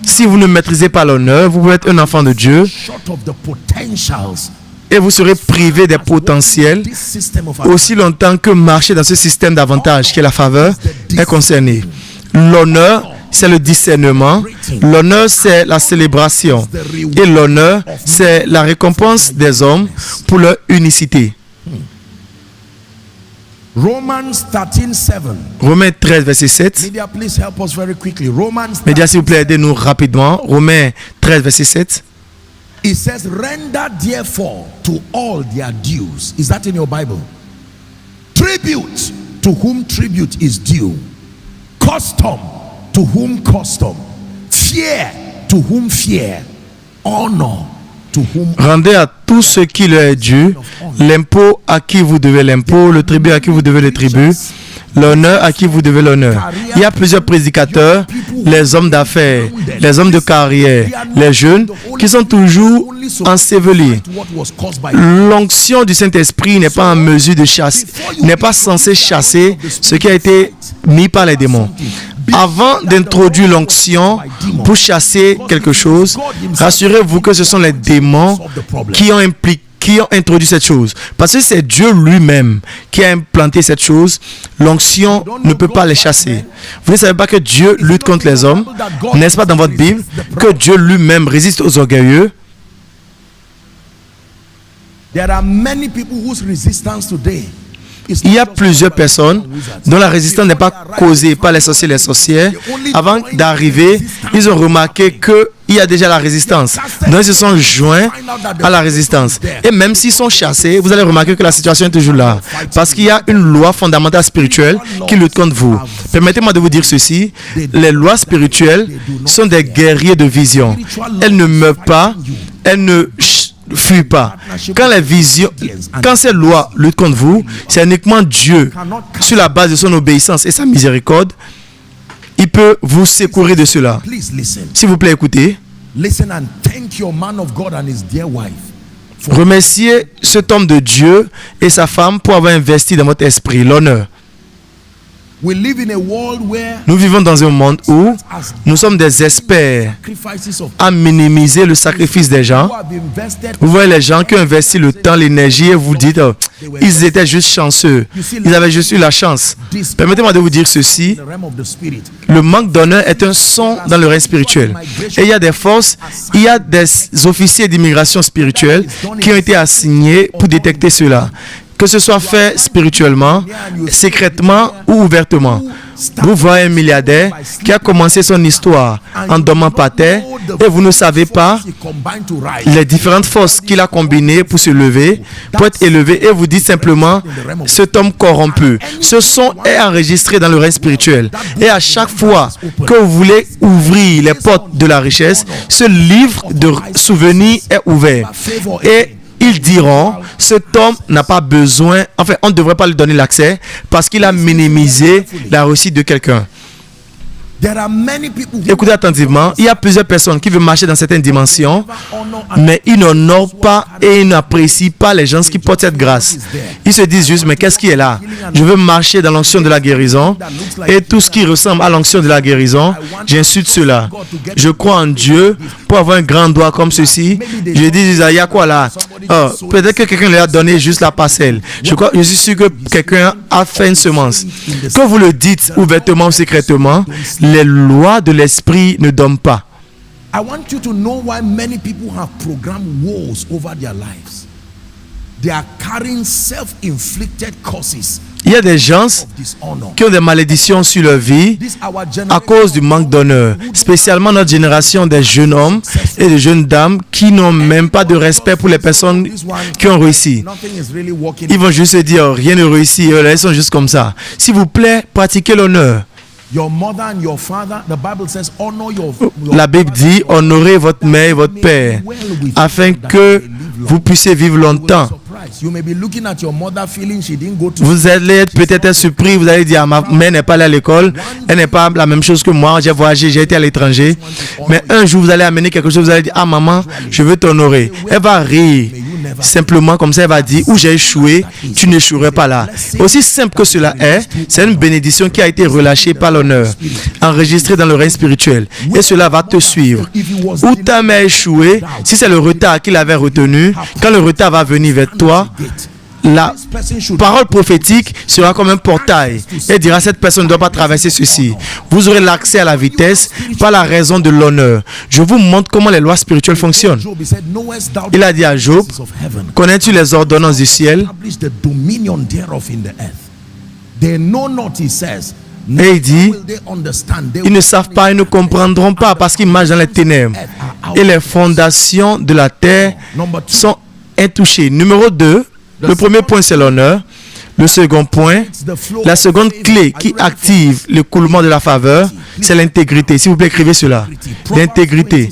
Si vous ne maîtrisez pas l'honneur, vous pouvez être un enfant de Dieu et vous serez privé des potentiels aussi longtemps que marcher dans ce système d'avantages qui est la faveur est concerné. L'honneur, c'est le discernement. L'honneur, c'est la célébration. Et l'honneur, c'est la récompense des hommes pour leur unicité. Romains 13, verset 7. Média, s'il vous plaît, aidez-nous rapidement. Romains 13, verset 7. It says, render therefore to all their dues. Is that in your Bible? Tribute to whom tribute is due. Custom to whom custom. Fear to whom fear. Honor to whom. Rendez à tout ce qui leur est dû, l'impôt à qui vous devez l'impôt, le tribut à qui vous devez le tribut, l'honneur à qui vous devez l'honneur. Il y a plusieurs prédicateurs, les hommes d'affaires, les hommes de carrière, les jeunes, qui sont toujours ensevelis. L'onction du Saint-Esprit n'est pas en mesure de chasser, n'est pas censé chasser ce qui a été mis par les démons. Avant d'introduire l'onction pour chasser quelque chose, rassurez-vous que ce sont les démons qui ont qui ont introduit cette chose. Parce que c'est Dieu lui-même qui a implanté cette chose. L'onction ne peut pas les chasser. Vous ne savez pas que Dieu lutte contre les hommes? N'est-ce pas dans votre Bible que Dieu lui-même résiste aux orgueilleux? Il y a plusieurs personnes dont la résistance n'est pas causée par les sorciers et les sorcières. Avant d'arriver, ils ont remarqué qu'il y a déjà la résistance. Donc ils se sont joints à la résistance. Et même s'ils sont chassés, vous allez remarquer que la situation est toujours là. Parce qu'il y a une loi fondamentale spirituelle qui lutte contre vous. Permettez-moi de vous dire ceci. Les lois spirituelles sont des guerriers de vision. Elles ne meurent pas. Elles ne fuient pas. Quand ces lois luttent contre vous, c'est uniquement Dieu, sur la base de son obéissance et sa miséricorde, il peut vous secourir de cela. S'il vous plaît, écoutez. Remerciez cet homme de Dieu et sa femme pour avoir investi dans votre esprit l'honneur. Nous vivons dans un monde où nous sommes des experts à minimiser le sacrifice des gens. Vous voyez les gens qui ont investi le temps, l'énergie et vous dites, oh, ils étaient juste chanceux. Ils avaient juste eu la chance. Permettez-moi de vous dire ceci. Le manque d'honneur est un son dans le règne spirituel. Et il y a des forces, il y a des officiers d'immigration spirituelle qui ont été assignés pour détecter cela. Que ce soit fait spirituellement, secrètement ou ouvertement. Vous voyez un milliardaire qui a commencé son histoire en dormant par terre et vous ne savez pas les différentes forces qu'il a combinées pour se lever, pour être élevé, et vous dites simplement, cet homme corrompu. Ce son est enregistré dans le règne spirituel. Et à chaque fois que vous voulez ouvrir les portes de la richesse, ce livre de souvenirs est ouvert. Et ils diront, cet homme n'a pas besoin, enfin, on ne devrait pas lui donner l'accès parce qu'il a minimisé la réussite de quelqu'un. Écoutez attentivement, il y a plusieurs personnes qui veulent marcher dans certaines dimensions, mais ils n'honorent pas et ils n'apprécient pas les gens qui portent cette grâce. Ils se disent juste, mais qu'est-ce qui est là? Je veux marcher dans l'onction de la guérison et tout ce qui ressemble à l'onction de la guérison, j'insulte cela. Je crois en Dieu pour avoir un grand doigt comme ceci. Je dis, il y a quoi là? Oh, peut-être que quelqu'un lui a donné juste la parcelle. Je suis sûr que quelqu'un a fait une semence. Quand vous le dites ouvertement ou secrètement, les lois de l'esprit ne dorment pas. I want you to know why many people have programmed wars over their lives. They are carrying self-inflicted curses. Il y a des gens qui ont des malédictions sur leur vie à cause du manque d'honneur. Spécialement notre génération des jeunes hommes et des jeunes dames qui n'ont même pas de respect pour les personnes qui ont réussi. Ils vont juste se dire, oh, rien ne réussit, ils sont juste comme ça. S'il vous plaît, pratiquez l'honneur. La Bible dit, honorez votre mère et votre père afin que vous puissiez vivre longtemps. Vous allez être peut-être surpris, vous allez dire, ma mère n'est pas allée à l'école, elle n'est pas la même chose que moi, j'ai voyagé, j'ai été à l'étranger. Mais un jour, vous allez amener quelque chose, vous allez dire, ah maman, je veux t'honorer. Elle va rire. Simplement comme ça, elle va dire, où j'ai échoué, tu n'échouerais pas là. Aussi simple que cela est, c'est une bénédiction qui a été relâchée par l'honneur, enregistrée dans le règne spirituel. Et cela va te suivre. Où ta mère a échoué, si c'est le retard qu'il avait retenu, quand le retard va venir vers toi, la parole prophétique sera comme un portail et dira, cette personne ne doit pas traverser ceci. Vous aurez l'accès à la vitesse par la raison de l'honneur. Je vous montre comment les lois spirituelles fonctionnent. Il a dit à Job, connais-tu les ordonnances du ciel? Et il dit, ils ne savent pas, ils ne comprendront pas parce qu'ils marchent dans les ténèbres. Et les fondations de la terre sont intouchées. Numéro 2, le premier point, c'est l'honneur. Le second point, la seconde clé qui active le coulement de la faveur, c'est l'intégrité. S'il vous plaît, écrivez cela. L'intégrité.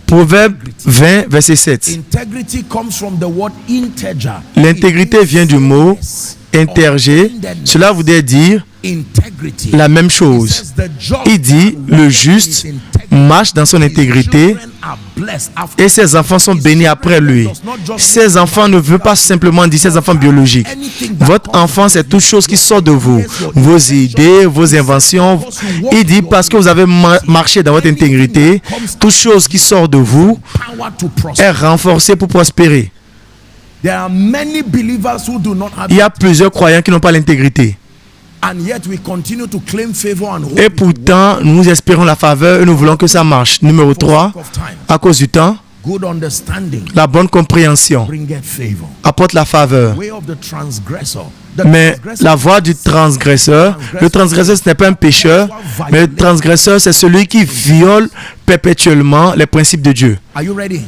Proverbe 20, verset 7. L'intégrité vient du mot interger. Cela voudrait dire la même chose. Il dit, le juste marche dans son intégrité et ses enfants sont bénis après lui. Ses enfants ne veut pas simplement dire ses enfants biologiques. Votre enfant, c'est toute chose qui sort de vous. Vos idées, vos inventions. Il dit, parce que vous avez marché dans votre intégrité, toute chose qui sort de vous est renforcée pour prospérer. There are many believers who do not have Il y a plusieurs croyants qui n'ont pas l'intégrité. and yet we continue to claim favor and hope Et pourtant, nous espérons la faveur et nous voulons que ça marche. Numéro 3, of time. à cause du temps, Good understanding la bonne compréhension bringeth favor. apporte la faveur. Way of the transgressor. The Mais transgressor la voie du transgresseur, le transgresseur, ce n'est pas un pécheur, mais le transgresseur, c'est celui qui viole perpétuellement les principes de Dieu. Are you ready?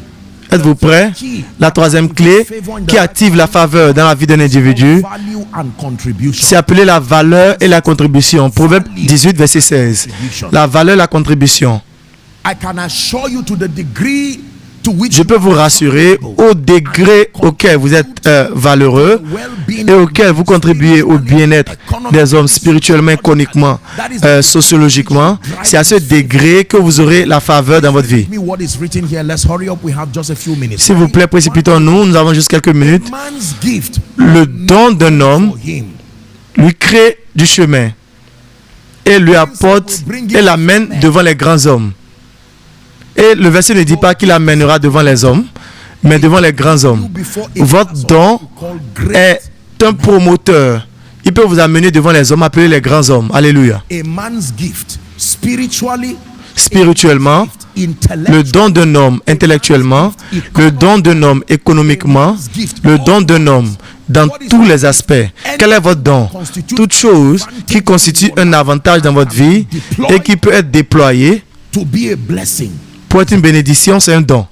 Êtes-vous prêts? La troisième clé qui active la faveur dans la vie d'un individu, Value and contribution. c'est appelé la valeur et la contribution. Proverbe 18, verset 16. La valeur et la contribution. I can assure you to the degree to which Je peux vous rassurer, au degré auquel vous êtes valeureux et auquel vous contribuez au bien-être des hommes spirituellement, économiquement, sociologiquement, c'est à ce degré que vous aurez la faveur dans votre vie. me what is written here. Let's hurry up. We have just a few minutes. S'il vous plaît, précipitons-nous, nous avons juste quelques minutes. Man's gift Le don d'un homme for him. lui crée du chemin et lui apporte et l'amène devant les grands hommes. Et le verset ne dit pas qu'il amènera devant les hommes, mais devant les grands hommes. Votre don est un promoteur. Il peut vous amener devant les hommes, appelés les grands hommes. Alléluia. A man's gift spiritually, Spirituellement, le don d'un homme intellectuellement, le don d'un homme économiquement, le don d'un homme dans tous les aspects. Quel est votre don? Toute chose qui constitue un avantage dans votre vie et qui peut être déployé to be a blessing. pour être une bénédiction, c'est un don.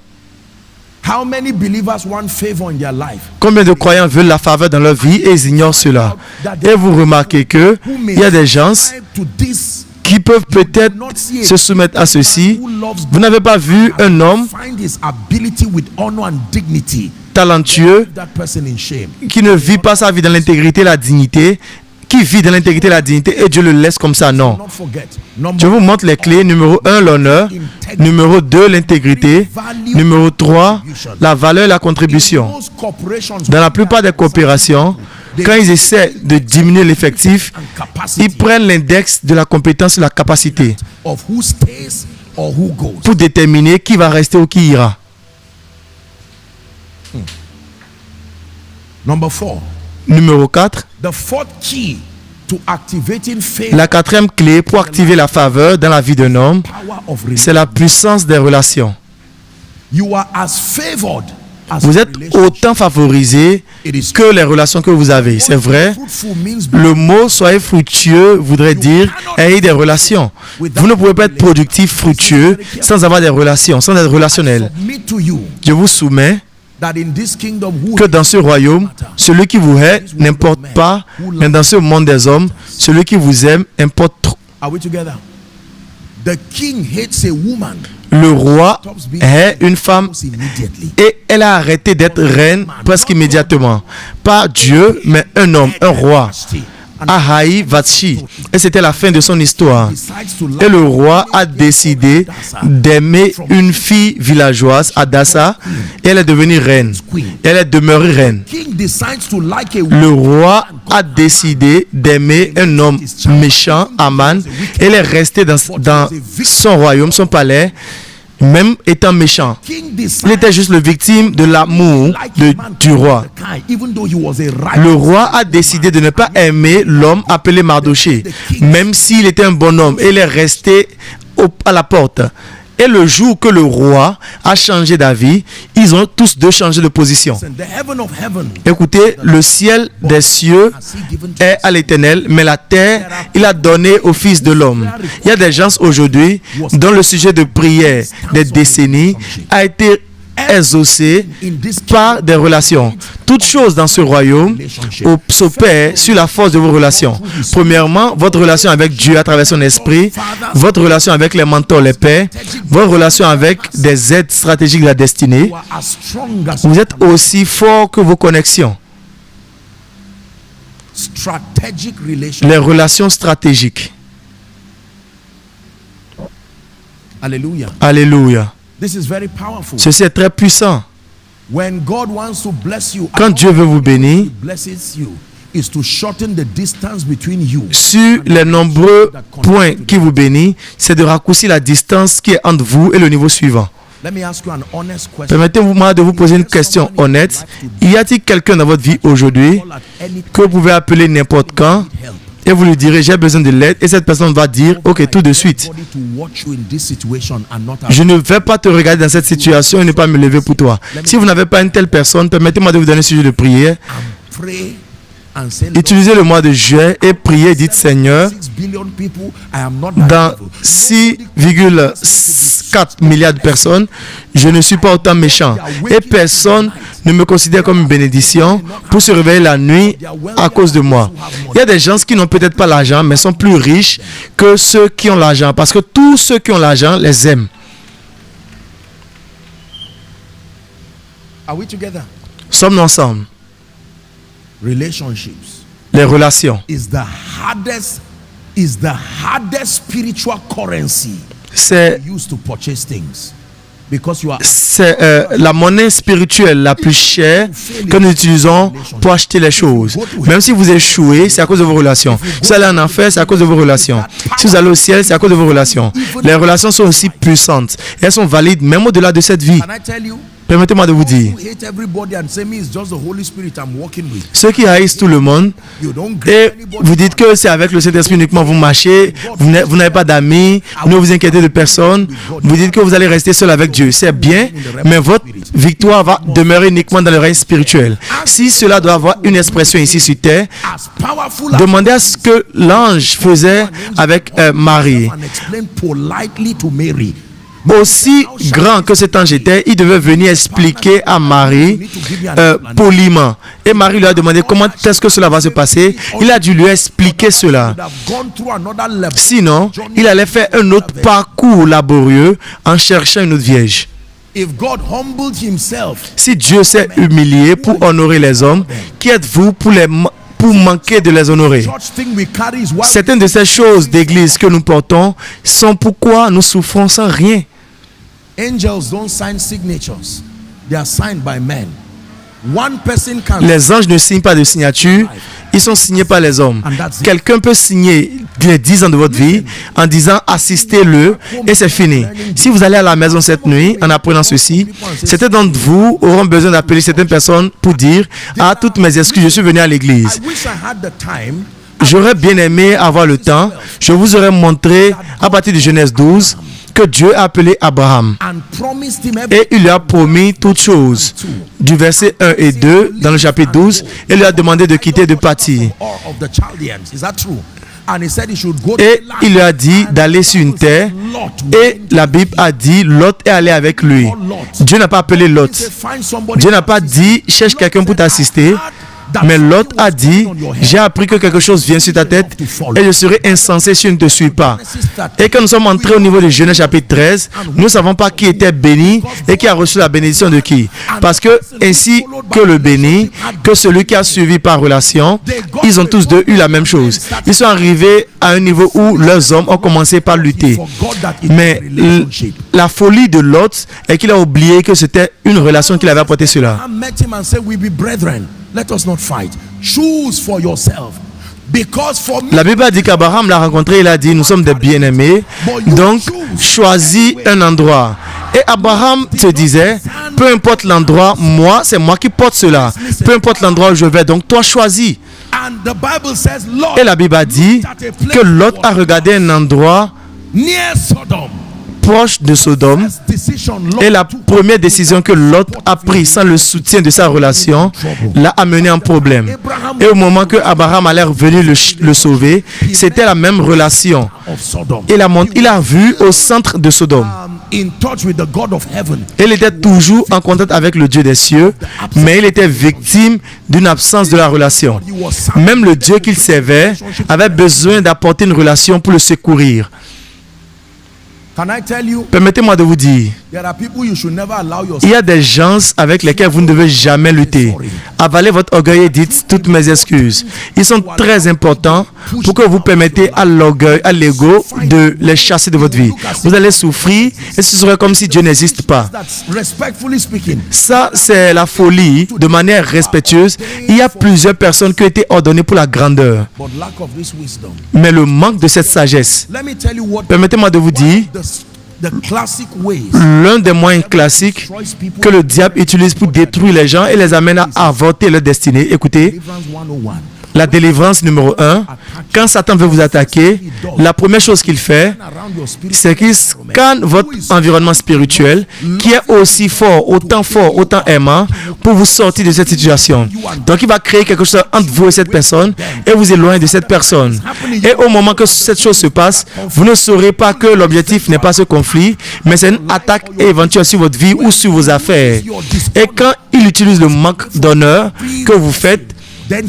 How many believers want favor in their life? Combien de croyants veulent la faveur dans leur vie et ils ignorent cela? Et vous remarquez que il y a des gens To this, qui peuvent peut-être se soumettre à ceci. Vous n'avez pas vu un homme find his ability with honor and dignity. talentueux That person in shame. qui ne vit pas sa vie dans l'intégrité et la dignité, qui vit dans l'intégrité et la dignité et Dieu le laisse comme ça. Non. Not forget. Je Number vous montre les clés. Numéro 1, l'honneur. Numéro 2, l'intégrité. Numéro 3, la valeur et la contribution. most corporations Dans la plupart des coopérations, quand ils essaient de diminuer l'effectif, and capacity ils prennent l'index de la compétence et la capacité of who stays or who goes. pour déterminer qui va rester ou qui ira. Number 4. Numéro 4, The fourth key to activating favor, la quatrième clé pour activer la faveur dans la vie d'un homme, power of c'est la puissance des relations. You are as favored as Vous a êtes relationship. autant favorisé que les relations que vous avez. C'est vrai. Fruitful means Le mot soyez fructueux voudrait dire ayez des relations. Vous ne pouvez pas être productif, fructueux sans avoir des relations, sans être relationnel. submit to you Je vous soumets that in this kingdom who que dans ce royaume, celui qui vous hait n'importe pas, mais dans ce monde des hommes, celui qui vous aime importe trop. are we together? The king hates a woman Le roi hait une femme almost immediately. et elle a arrêté d'être reine presque immédiatement. Pas Dieu, mais un homme, un roi. Ahaï Vatshi. Et c'était la fin de son histoire. Et le roi a décidé d'aimer une fille villageoise, Adassa, et elle est devenue reine. Elle est demeurée reine. King decides to like a Le roi a décidé d'aimer un homme méchant, Aman, et elle est restée dans son royaume, son palais, même étant méchant. king Il decides était juste le victime de l'amour du roi. even though he was a Le right roi a décidé de ne pas aimer l'homme appelé Mardoché, même s'il était un bon homme. Et il est resté à la porte. Et le jour que le roi a changé d'avis, ils ont tous deux changé de position. and the heaven of heaven Écoutez, le ciel des cieux has he given to est à l'Éternel, mais la terre, il a donné au Fils de l'homme. Il y a des gens aujourd'hui dont le sujet de prière des décennies a été exaucé in this par des relations. Toute chose dans ce royaume s'opère sur la force de vos relations. Premièrement, votre relation avec Dieu à travers son esprit, votre relation avec les mentors, les pères, votre relation avec des aides stratégiques de la destinée. you are as strong as Vous êtes aussi fort que vos connexions. strategic relation. Les relations stratégiques. Hallelujah. Alléluia. This is very powerful. Ceci est très puissant. When God wants to bless you, Quand Dieu veut vous bénir, He blesses you is to shorten the distance between you. sur les nombreux points qui vous bénissent, c'est de raccourcir la distance qui est entre vous et le niveau suivant. Let me ask you an honest question. Permettez-moi de vous poser une question honnête. Y a-t-il quelqu'un dans votre vie aujourd'hui Call at any que vous pouvez appeler n'importe quand help. et vous lui direz j'ai besoin de l'aide et cette personne va dire ok tout de suite. Somebody to watch you in this situation and not Je ne vais pas te regarder dans cette situation et ne pas me lever pour toi. Si vous n'avez pas une telle personne, permettez-moi de vous donner un sujet de prière. pray and say, Lord, Utilisez le mois de juillet et priez, dites Seigneur, 6 billion people, I am not that dans evil. 6,4 milliards de personnes, je ne suis pas autant méchant. Et personne ne me considère comme une bénédiction pour se réveiller la nuit à cause de moi. Il y a des gens qui n'ont peut-être pas l'argent, mais sont plus riches que ceux qui ont l'argent. Parce que tous ceux qui ont l'argent les aiment. Are we together? Sommes-nous ensemble? Relationships Les relations. is the hardest spiritual currency C'est used to purchase things, because you are la monnaie spirituelle la plus chère que nous utilisons pour acheter les choses. Même si vous échouez, c'est à cause de vos relations. Si vous allez en enfer, c'est à cause de vos relations. Si vous allez au ciel, c'est à cause de vos relations. Les relations sont aussi puissantes. Et elles sont valides même au-delà de cette vie. Can I tell you? Permettez-moi de vous dire, You hate everybody and say me it's just the Holy Spirit I'm working with. ceux qui haïssent tout le monde, You don't et greet anybody. vous dites que c'est avec le Saint-Esprit uniquement vous marchez, vous n'avez pas d'amis, vous ne vous inquiétez de personne, vous dites que vous allez rester seul avec Dieu. C'est bien, mais votre victoire va demeurer uniquement dans le règne spirituel. Si cela doit avoir une expression ici sur terre, As powerful as demandez à ce que l'ange faisait avec Marie. and explain politely to Mary. Aussi grand que cet ange était, il devait venir expliquer à Marie poliment. Et Marie lui a demandé comment est-ce que cela va se passer. Il a dû lui expliquer cela. Would have gone through another level. Sinon, il allait faire un autre parcours laborieux en cherchant une autre vierge. If God humbled himself, Si Dieu s'est humilié pour honorer les hommes, qui êtes-vous pour manquer de les honorer? such thing we carry is why Certaines de ces choses d'église que nous portons sont pourquoi nous souffrons sans rien. angels don't sign signatures. They are signed by men. One person can Les anges ne signent pas de signature, ils sont signés par les hommes. Quelqu'un peut signer les 10 ans de votre vie en disant assistez-le et c'est fini. Si vous allez à la maison cette nuit en apprenant ceci, certains d'entre vous auront besoin d'appeler certaines personnes pour dire à toutes mes excuses, je suis venu à l'église. I wish I had the time. J'aurais bien aimé avoir le temps. Je vous aurais montré à partir de Genèse 12 que Dieu a appelé Abraham. And promised him Et il lui a promis toutes choses. Du verset 1 et 2 dans le chapitre 12, il lui a demandé de quitter, de partir. of the Chaldeans. Is that true? And he said he should go Et to the land. il lui a dit d'aller sur une terre. Et la Bible a dit Lot est allé avec lui. Dieu n'a pas appelé Lot. He said, find somebody Dieu n'a pas dit cherche quelqu'un pour t'assister. Mais Lot a dit j'ai appris que quelque chose vient sur ta tête et je serai insensé si je ne te suis pas. Et quand nous sommes entrés au niveau de Genèse chapitre 13, nous ne savons pas qui était béni et qui a reçu la bénédiction de qui. Parce que ainsi que le béni, que celui qui a suivi par relation, ils ont tous deux eu la même chose. Ils sont arrivés à un niveau où leurs hommes ont commencé par lutter. Mais la folie de Lot est qu'il a oublié que c'était une relation qu'il avait apporté cela. I met him and said, we be brethren. Let us not fight. Choose for yourself. Because for me, La Bible a dit qu'Abraham l'a rencontré, il a dit nous sommes des bien-aimés, donc choisis un endroit. Et Abraham se disait, peu importe l'endroit, moi, c'est moi qui porte cela. Peu importe l'endroit où je vais, donc toi choisis. and the Bible says, Lord, Et la Bible a dit que Lot a regardé un endroit near Sodom. proche de Sodome. Decision Lot Et la took première décision que Lot a prise sans le soutien de sa relation l'a amené en problème. Et au moment que Abraham allait revenir le sauver, c'était la même relation. of Sodom. Il a vu au centre de Sodome. In touch with the God of heaven. Il était toujours en contact avec le Dieu des cieux, mais il était victime d'une absence de la relation. He was Même le Dieu qu'il servait avait besoin d'apporter une relation pour le secourir. Can I tell you, Permettez-moi de vous dire, there are people you should never allow yourself. il y a des gens avec lesquels vous ne devez jamais lutter. Avalez votre orgueil et dites toutes mes excuses. Ils sont très importants pour que vous permettez à l'orgueil, à l'ego de les chasser de votre vie. Vous allez souffrir et ce serait comme si Dieu n'existe pas. That's respectfully speaking. Ça, c'est la folie de manière respectueuse. Il y a plusieurs personnes qui ont été ordonnées pour la grandeur. But lack of this wisdom. Mais le manque de cette sagesse, Let me tell you what permettez-moi de vous dire, the L'un des moyens classiques que le diable utilise pour détruire les gens et les amène à avorter leur destinée. Écoutez, la délivrance numéro 1, quand Satan veut vous attaquer, la première chose qu'il fait, c'est qu'il scanne votre environnement spirituel qui est aussi fort, autant aimant pour vous sortir de cette situation. Donc il va créer quelque chose entre vous et cette personne et vous éloigner de cette personne. Et au moment que cette chose se passe, vous ne saurez pas que l'objectif n'est pas ce conflit, mais c'est une attaque éventuelle sur votre vie ou sur vos affaires. Et quand il utilise le manque d'honneur que vous faites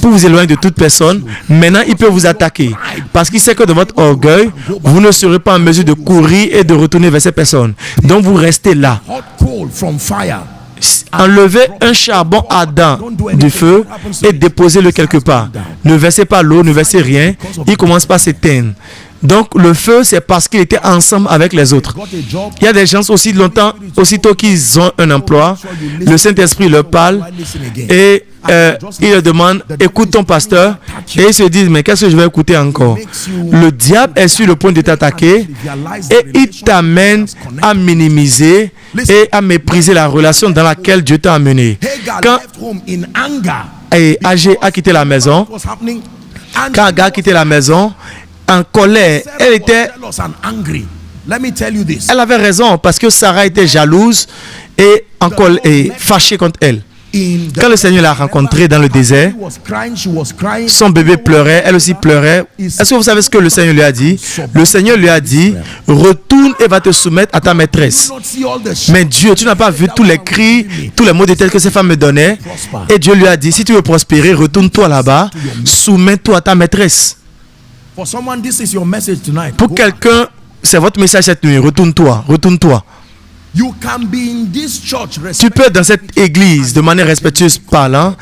pour vous éloigner de toute personne, maintenant il peut vous attaquer. Parce qu'il sait que de votre orgueil, vous ne serez pas en mesure de courir et de retourner vers cette personne. Donc vous restez là. Enlevez un charbon ardent du feu et déposez-le quelque part. Ne versez pas l'eau, ne versez rien. Il commence par s'éteindre. Donc le feu, c'est parce qu'ils étaient ensemble avec les autres. Il y a des gens aussitôt qu'ils ont un emploi, le Saint-Esprit leur parle et il leur demande, écoute ton pasteur, et ils se disent, mais qu'est-ce que je vais écouter encore? Le diable est sur le point de t'attaquer et il t'amène à minimiser et à mépriser la relation dans laquelle Dieu t'a amené. Quand Agé a quitté la maison, quand Agar a quitté la maison, en colère, elle avait raison parce que Sarah était jalouse et fâchée contre elle. Quand le Seigneur l'a rencontrée dans le désert, son bébé pleurait, elle aussi pleurait. Est-ce que vous savez ce que le Seigneur lui a dit? Le Seigneur lui a dit, retourne et va te soumettre à ta maîtresse. Mais Dieu, tu n'as pas vu tous les cris, tous les mots de tête que ces femmes me donnaient. Et Dieu lui a dit, si tu veux prospérer, retourne-toi là-bas, soumets-toi à ta maîtresse. Pour quelqu'un, c'est votre message cette nuit. Retourne-toi, retourne-toi. Tu peux être dans cette église de manière respectueuse parlant,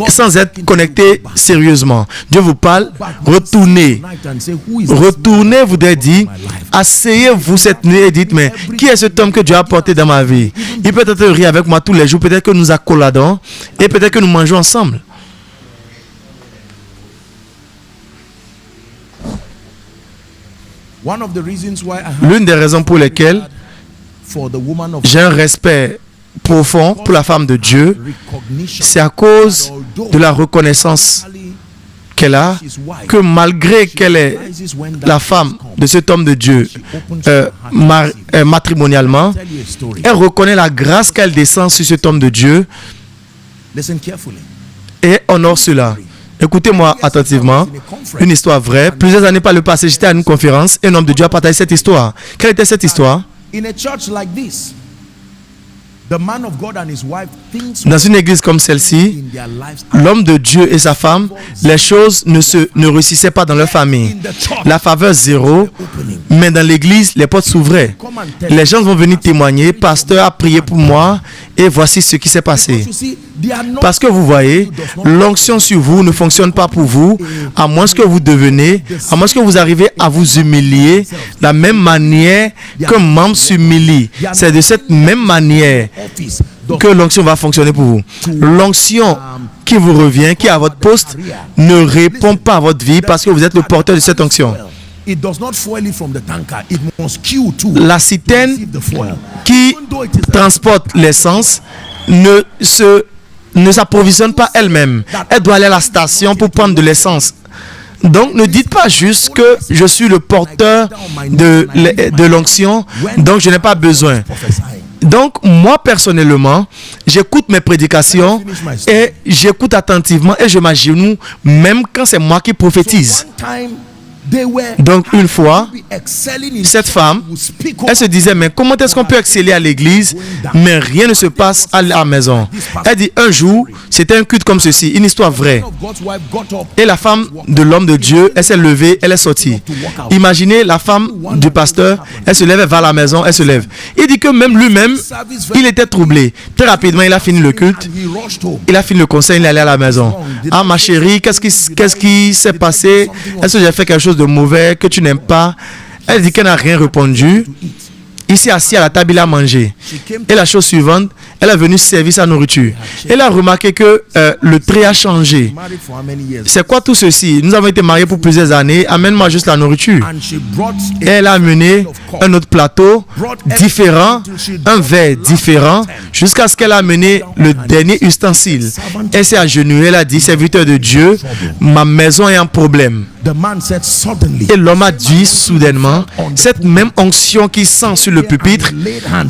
sans être connecté sérieusement. Dieu vous parle, retournez. Retournez voudrait dire, asseyez-vous cette nuit et dites, mais qui est cet homme que Dieu a apporté dans ma vie? Il peut être rire avec moi tous les jours, peut-être que nous accoladons et peut-être que nous mangeons ensemble. L'une des raisons pour lesquelles j'ai un respect profond pour la femme de Dieu, c'est à cause de la reconnaissance qu'elle a, que malgré qu'elle est la femme de cet homme de Dieu matrimonialement, elle reconnaît la grâce qu'elle descend sur cet homme de Dieu et honore cela. Écoutez-moi attentivement, une histoire vraie. Plusieurs années par le passé, j'étais à une conférence et un homme de Dieu a partagé cette histoire. Quelle était cette histoire? Dans une église comme celle-ci, l'homme de Dieu et sa femme, les choses ne réussissaient pas dans leur famille. La faveur zéro, mais dans l'église, les portes s'ouvraient. Les gens vont venir témoigner, pasteur a prié pour moi et voici ce qui s'est passé. Parce que vous voyez, l'onction sur vous ne fonctionne pas pour vous, à moins que vous devenez, à moins que vous arrivez à vous humilier de la même manière qu'un membre s'humilie. C'est de cette même manière que l'onction va fonctionner pour vous. L'onction qui vous revient, qui est à votre poste, ne répond pas à votre vie parce que vous êtes le porteur de cette onction. La citerne qui transporte l'essence ne s'approvisionne pas elle-même. Elle doit aller à la station pour prendre de l'essence. Donc ne dites pas juste que je suis le porteur de l'onction, donc je n'ai pas besoin. Donc moi personnellement, j'écoute mes prédications et j'écoute attentivement et je m'agenouille même quand c'est moi qui prophétise. Donc une fois, cette femme, elle se disait, mais comment est-ce qu'on peut exceller à l'église, mais rien ne se passe à la maison? Elle dit, un jour, c'était un culte comme ceci, une histoire vraie. Et la femme de l'homme de Dieu, elle s'est levée, elle est sortie. Imaginez la femme du pasteur, elle se lève, elle va à la maison, elle se lève. Il dit que même lui-même, il était troublé. Très rapidement, il a fini le culte, il a fini le conseil, il est allé à la maison. Ah ma chérie, qu'est-ce qui s'est passé? Est-ce que j'ai fait quelque chose de mauvais que tu n'aimes pas? Elle dit qu'elle n'a rien répondu. Il s'est assis à la table, il a mangé. Et la chose suivante, Elle est venue servir sa nourriture. Elle a remarqué que le trait a changé. Married for how many years? C'est quoi tout ceci? Nous avons été mariés pour plusieurs années. Amène-moi juste la nourriture. And she brought Et elle a amené un autre plateau différent, un verre différent, jusqu'à ce qu'elle a amené le dernier ustensile. Elle s'est agenouillée, elle a dit, serviteur de Dieu, ma maison est en problème. The man said suddenly. Et l'homme a dit soudainement, cette même onction qui sent sur le pupitre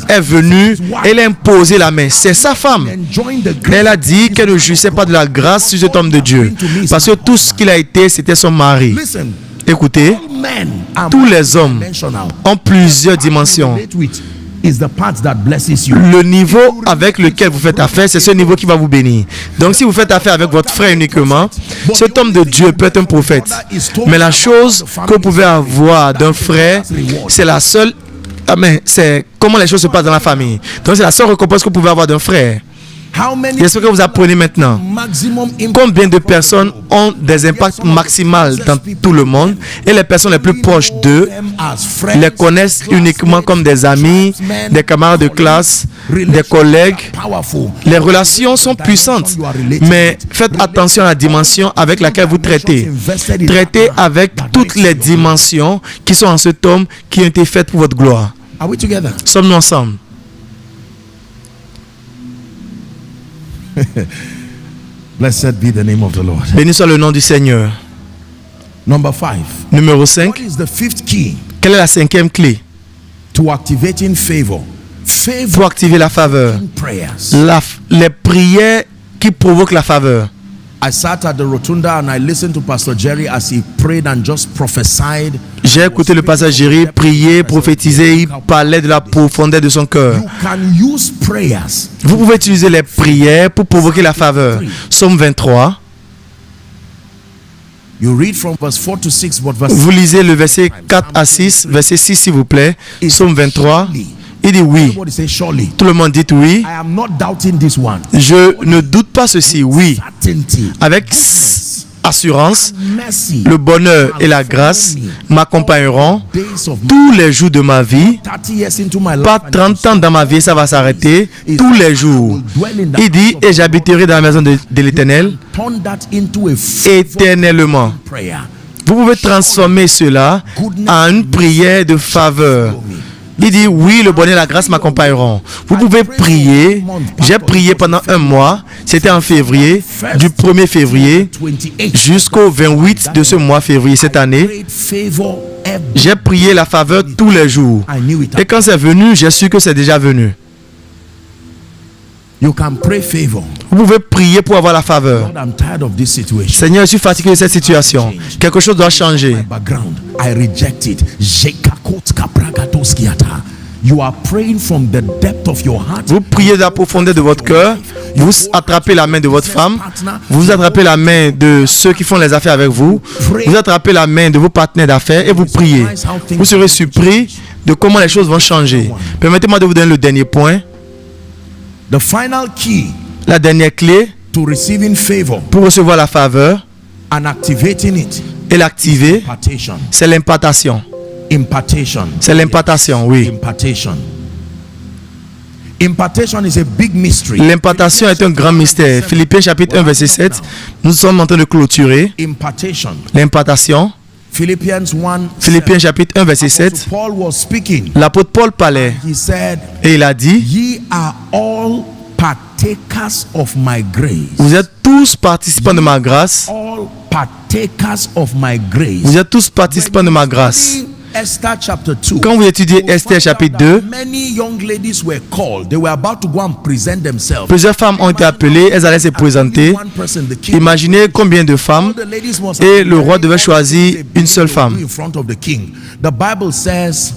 est venue, elle a imposé la main. C'est sa femme. Enjoying the Elle a dit qu'elle ne jouissait pas de la grâce sur cet homme de Dieu. Parce que tout ce qu'il a été, c'était son mari. Listen, Écoutez, men are tous les hommes dimensional. ont plusieurs dimensions. Relate with is the part that blesses you. Le niveau avec lequel vous faites affaire, c'est ce niveau qui va vous bénir. Donc si vous faites affaire avec votre frère uniquement, cet homme de Dieu peut être un prophète. Mais la chose que vous pouvez avoir d'un frère, c'est la seule... c'est comment les choses se passent dans la famille. Donc c'est la seule récompense que vous pouvez avoir d'un frère. How many J'espère que vous apprenez maintenant. maximum impact Combien de personnes ont des impacts maximaux dans tout le monde et les personnes les plus proches d'eux them as friends, les connaissent uniquement comme des amis, des camarades de classe, des collègues. powerful. Les relations sont puissantes, mais faites attention à la dimension avec laquelle vous traitez. Traitez avec toutes les dimensions qui sont en cet homme qui ont été faites pour votre gloire. Are we together? Sommes-nous ensemble? Blessed be the name of the Lord. Béni soit le nom du Seigneur. Number 5. Numéro What 5. is the fifth key Quelle est la cinquième clé to activating favor? Favor pour activer la faveur? in prayers. Les prières qui provoquent la faveur. I sat at the rotunda and I listened to Pastor Jerry as he prayed and just prophesied. J'ai écouté le pasteur Jéry prier, prophétiser, il parlait de la profondeur de son cœur. You can use prayers. Vous pouvez utiliser les prières pour provoquer la faveur. Psaume 23. You read from verse 4 to 6, but verse Vous lisez le verset 4 à 6, verset 6 s'il vous plaît. Psaume 23. Il dit oui. Everybody say surely. Tout le monde dit oui. I am not doubting this one. Je ne doute pas ceci. Oui. Certainty, Avec assurance, mercy, le bonheur et la grâce m'accompagneront days of tous les jours de ma vie. 30 years into my life. Pas 30 ans dans ma vie, ça va s'arrêter. Tous les jours. Il dit, et j'habiterai dans la maison de l'Éternel Turn that into a favor éternellement. prayer. Vous pouvez transformer cela en une prière de faveur. Il dit, oui, le bonheur et la grâce m'accompagneront. Vous pouvez prier. J'ai prié pendant un mois. C'était en février, du 1er février 28. jusqu'au 28 de ce mois février cette année. Great favor every. J'ai prié la faveur tous les jours. I knew it. Et quand c'est venu, j'ai su que c'est déjà venu. You can pray favor. Vous pouvez prier pour avoir la faveur. Lord, I'm tired of this situation. Seigneur, je suis fatigué de cette situation. Quelque chose doit changer. My background, I reject it. You are praying from the depth of your heart. Vous priez de la profondeur de votre cœur. Vous attrapez la main de votre femme. Vous attrapez la main de ceux qui font les affaires avec vous. Vous attrapez la main de vos partenaires d'affaires et vous priez. Vous serez surpris de comment les choses vont changer. Permettez-moi de vous donner le dernier point. The final key La dernière clé to receiving favor pour recevoir la faveur and activating it, et l'activer, impartation. c'est l'impartation. Impartation. C'est l'impartation, oui. Impartation. Impartation is a big mystery. L'impartation est un grand mystère. Philippiens chapitre 1 verset 7. Nous sommes en train de clôturer. Impartation. L'impartation. Philippians 1. Philippiens chapitre 1 verset 7. Apostle Paul was speaking. L'apôtre Paul parlait He said, et il a dit, ye are all partakers of my grace. vous êtes tous participants de ma grâce. All partakers of my grace. Vous êtes tous participants de ma grâce. Esther chapter 2. Quand vous étudiez Esther chapitre 2, Many young ladies were called. They were about to go and present themselves. plusieurs femmes ont été appelées, elles allaient se présenter. One person, the king. Imaginez combien de femmes The ladies must et have le roi been devait very choisir confident une seule femme. in front of the king. The Bible says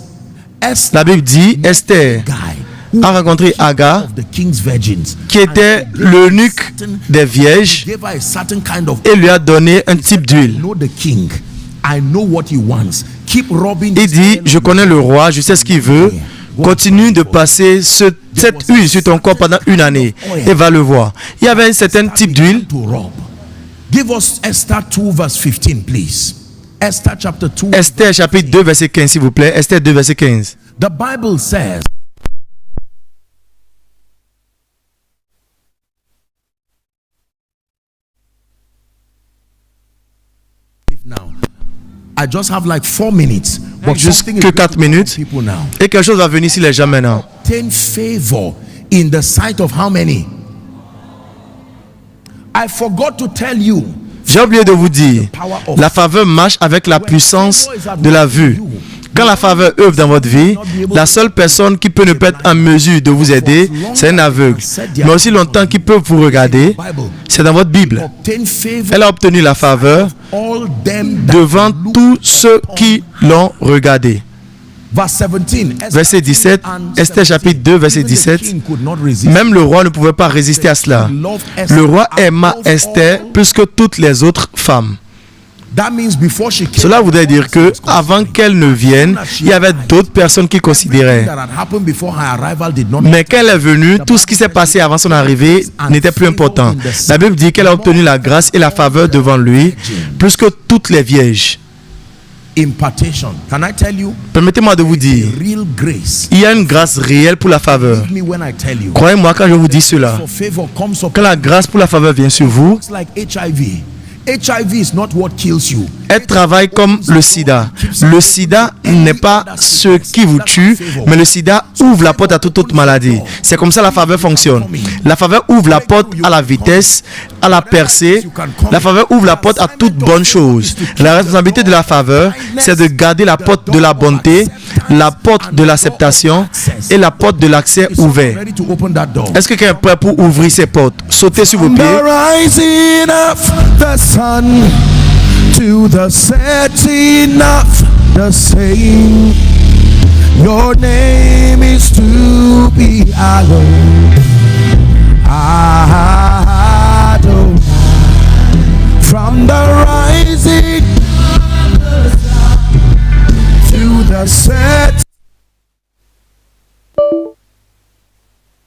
Esther, La Bible dit, Esther guy who a rencontré Agar, of the king's virgins, qui était l'eunuque des vierges, gave her a certain kind of. et lui a donné un type I d'huile. know the king. I know what he wants. Keep rubbing. Il dit, je connais le roi, je sais ce qu'il veut. Continue de passer cette huile sur ton corps pendant une année et va le voir. Il y avait un certain type d'huile. To rub. Give us Esther 2 verse 15, please. Esther chapter 2. Esther chapitre 2 verset 15 s'il vous plaît. Esther 2 verset 15. The Bible says, I just have like 4 minutes. But Juste something que is 4 going to minutes. happen to people now. Et quelque chose va venir sur les gens maintenant. Obtain favor in the sight of how many? I forgot to tell you. J'ai oublié de vous dire, la faveur marche avec la puissance de la vue. Quand la faveur œuvre dans votre vie, la seule personne qui peut ne pas être en mesure de vous aider, c'est un aveugle. Mais aussi longtemps qu'il peut vous regarder, c'est dans votre Bible. Obtain favor Elle a obtenu la faveur all them that devant look tous ceux qui upon. l'ont regardé. Verse 17. Verset 17, Esther chapitre 2, verset 17. Même le roi ne pouvait pas résister à cela. Le roi aima Esther plus que toutes les autres femmes. Cela voudrait dire que avant qu'elle ne vienne, il y avait d'autres personnes qui considéraient. Mais quand elle est venue, tout ce qui s'est passé avant son arrivée n'était plus important. La Bible dit qu'elle a obtenu la grâce et la faveur devant lui plus que toutes les vierges. Impartation. Can I tell you? Permettez-moi de vous dire, Real grace. il y a une grâce réelle pour la faveur. Me when I tell you. Croyez-moi quand je vous dis cela. For favor comes up. Quand la grâce pour la faveur vient sur vous, It's like HIV. HIV is not what kills you. elle travaille comme le sida. Le sida n'est pas ce qui vous tue, mais le sida ouvre la porte à toute autre maladie. C'est comme ça la faveur fonctionne. La faveur ouvre la porte à la vitesse, à la percée. La faveur ouvre la porte à toute bonne chose. La responsabilité de la faveur, c'est de garder la porte de la bonté, la porte de l'acceptation et la porte de l'accès ouvert. Ready to open that door. Est-ce que quelqu'un est prêt pour ouvrir ses portes? Sautez sur vos pieds. The rising of the sun to the setting of the same. Your name is to be hallowed.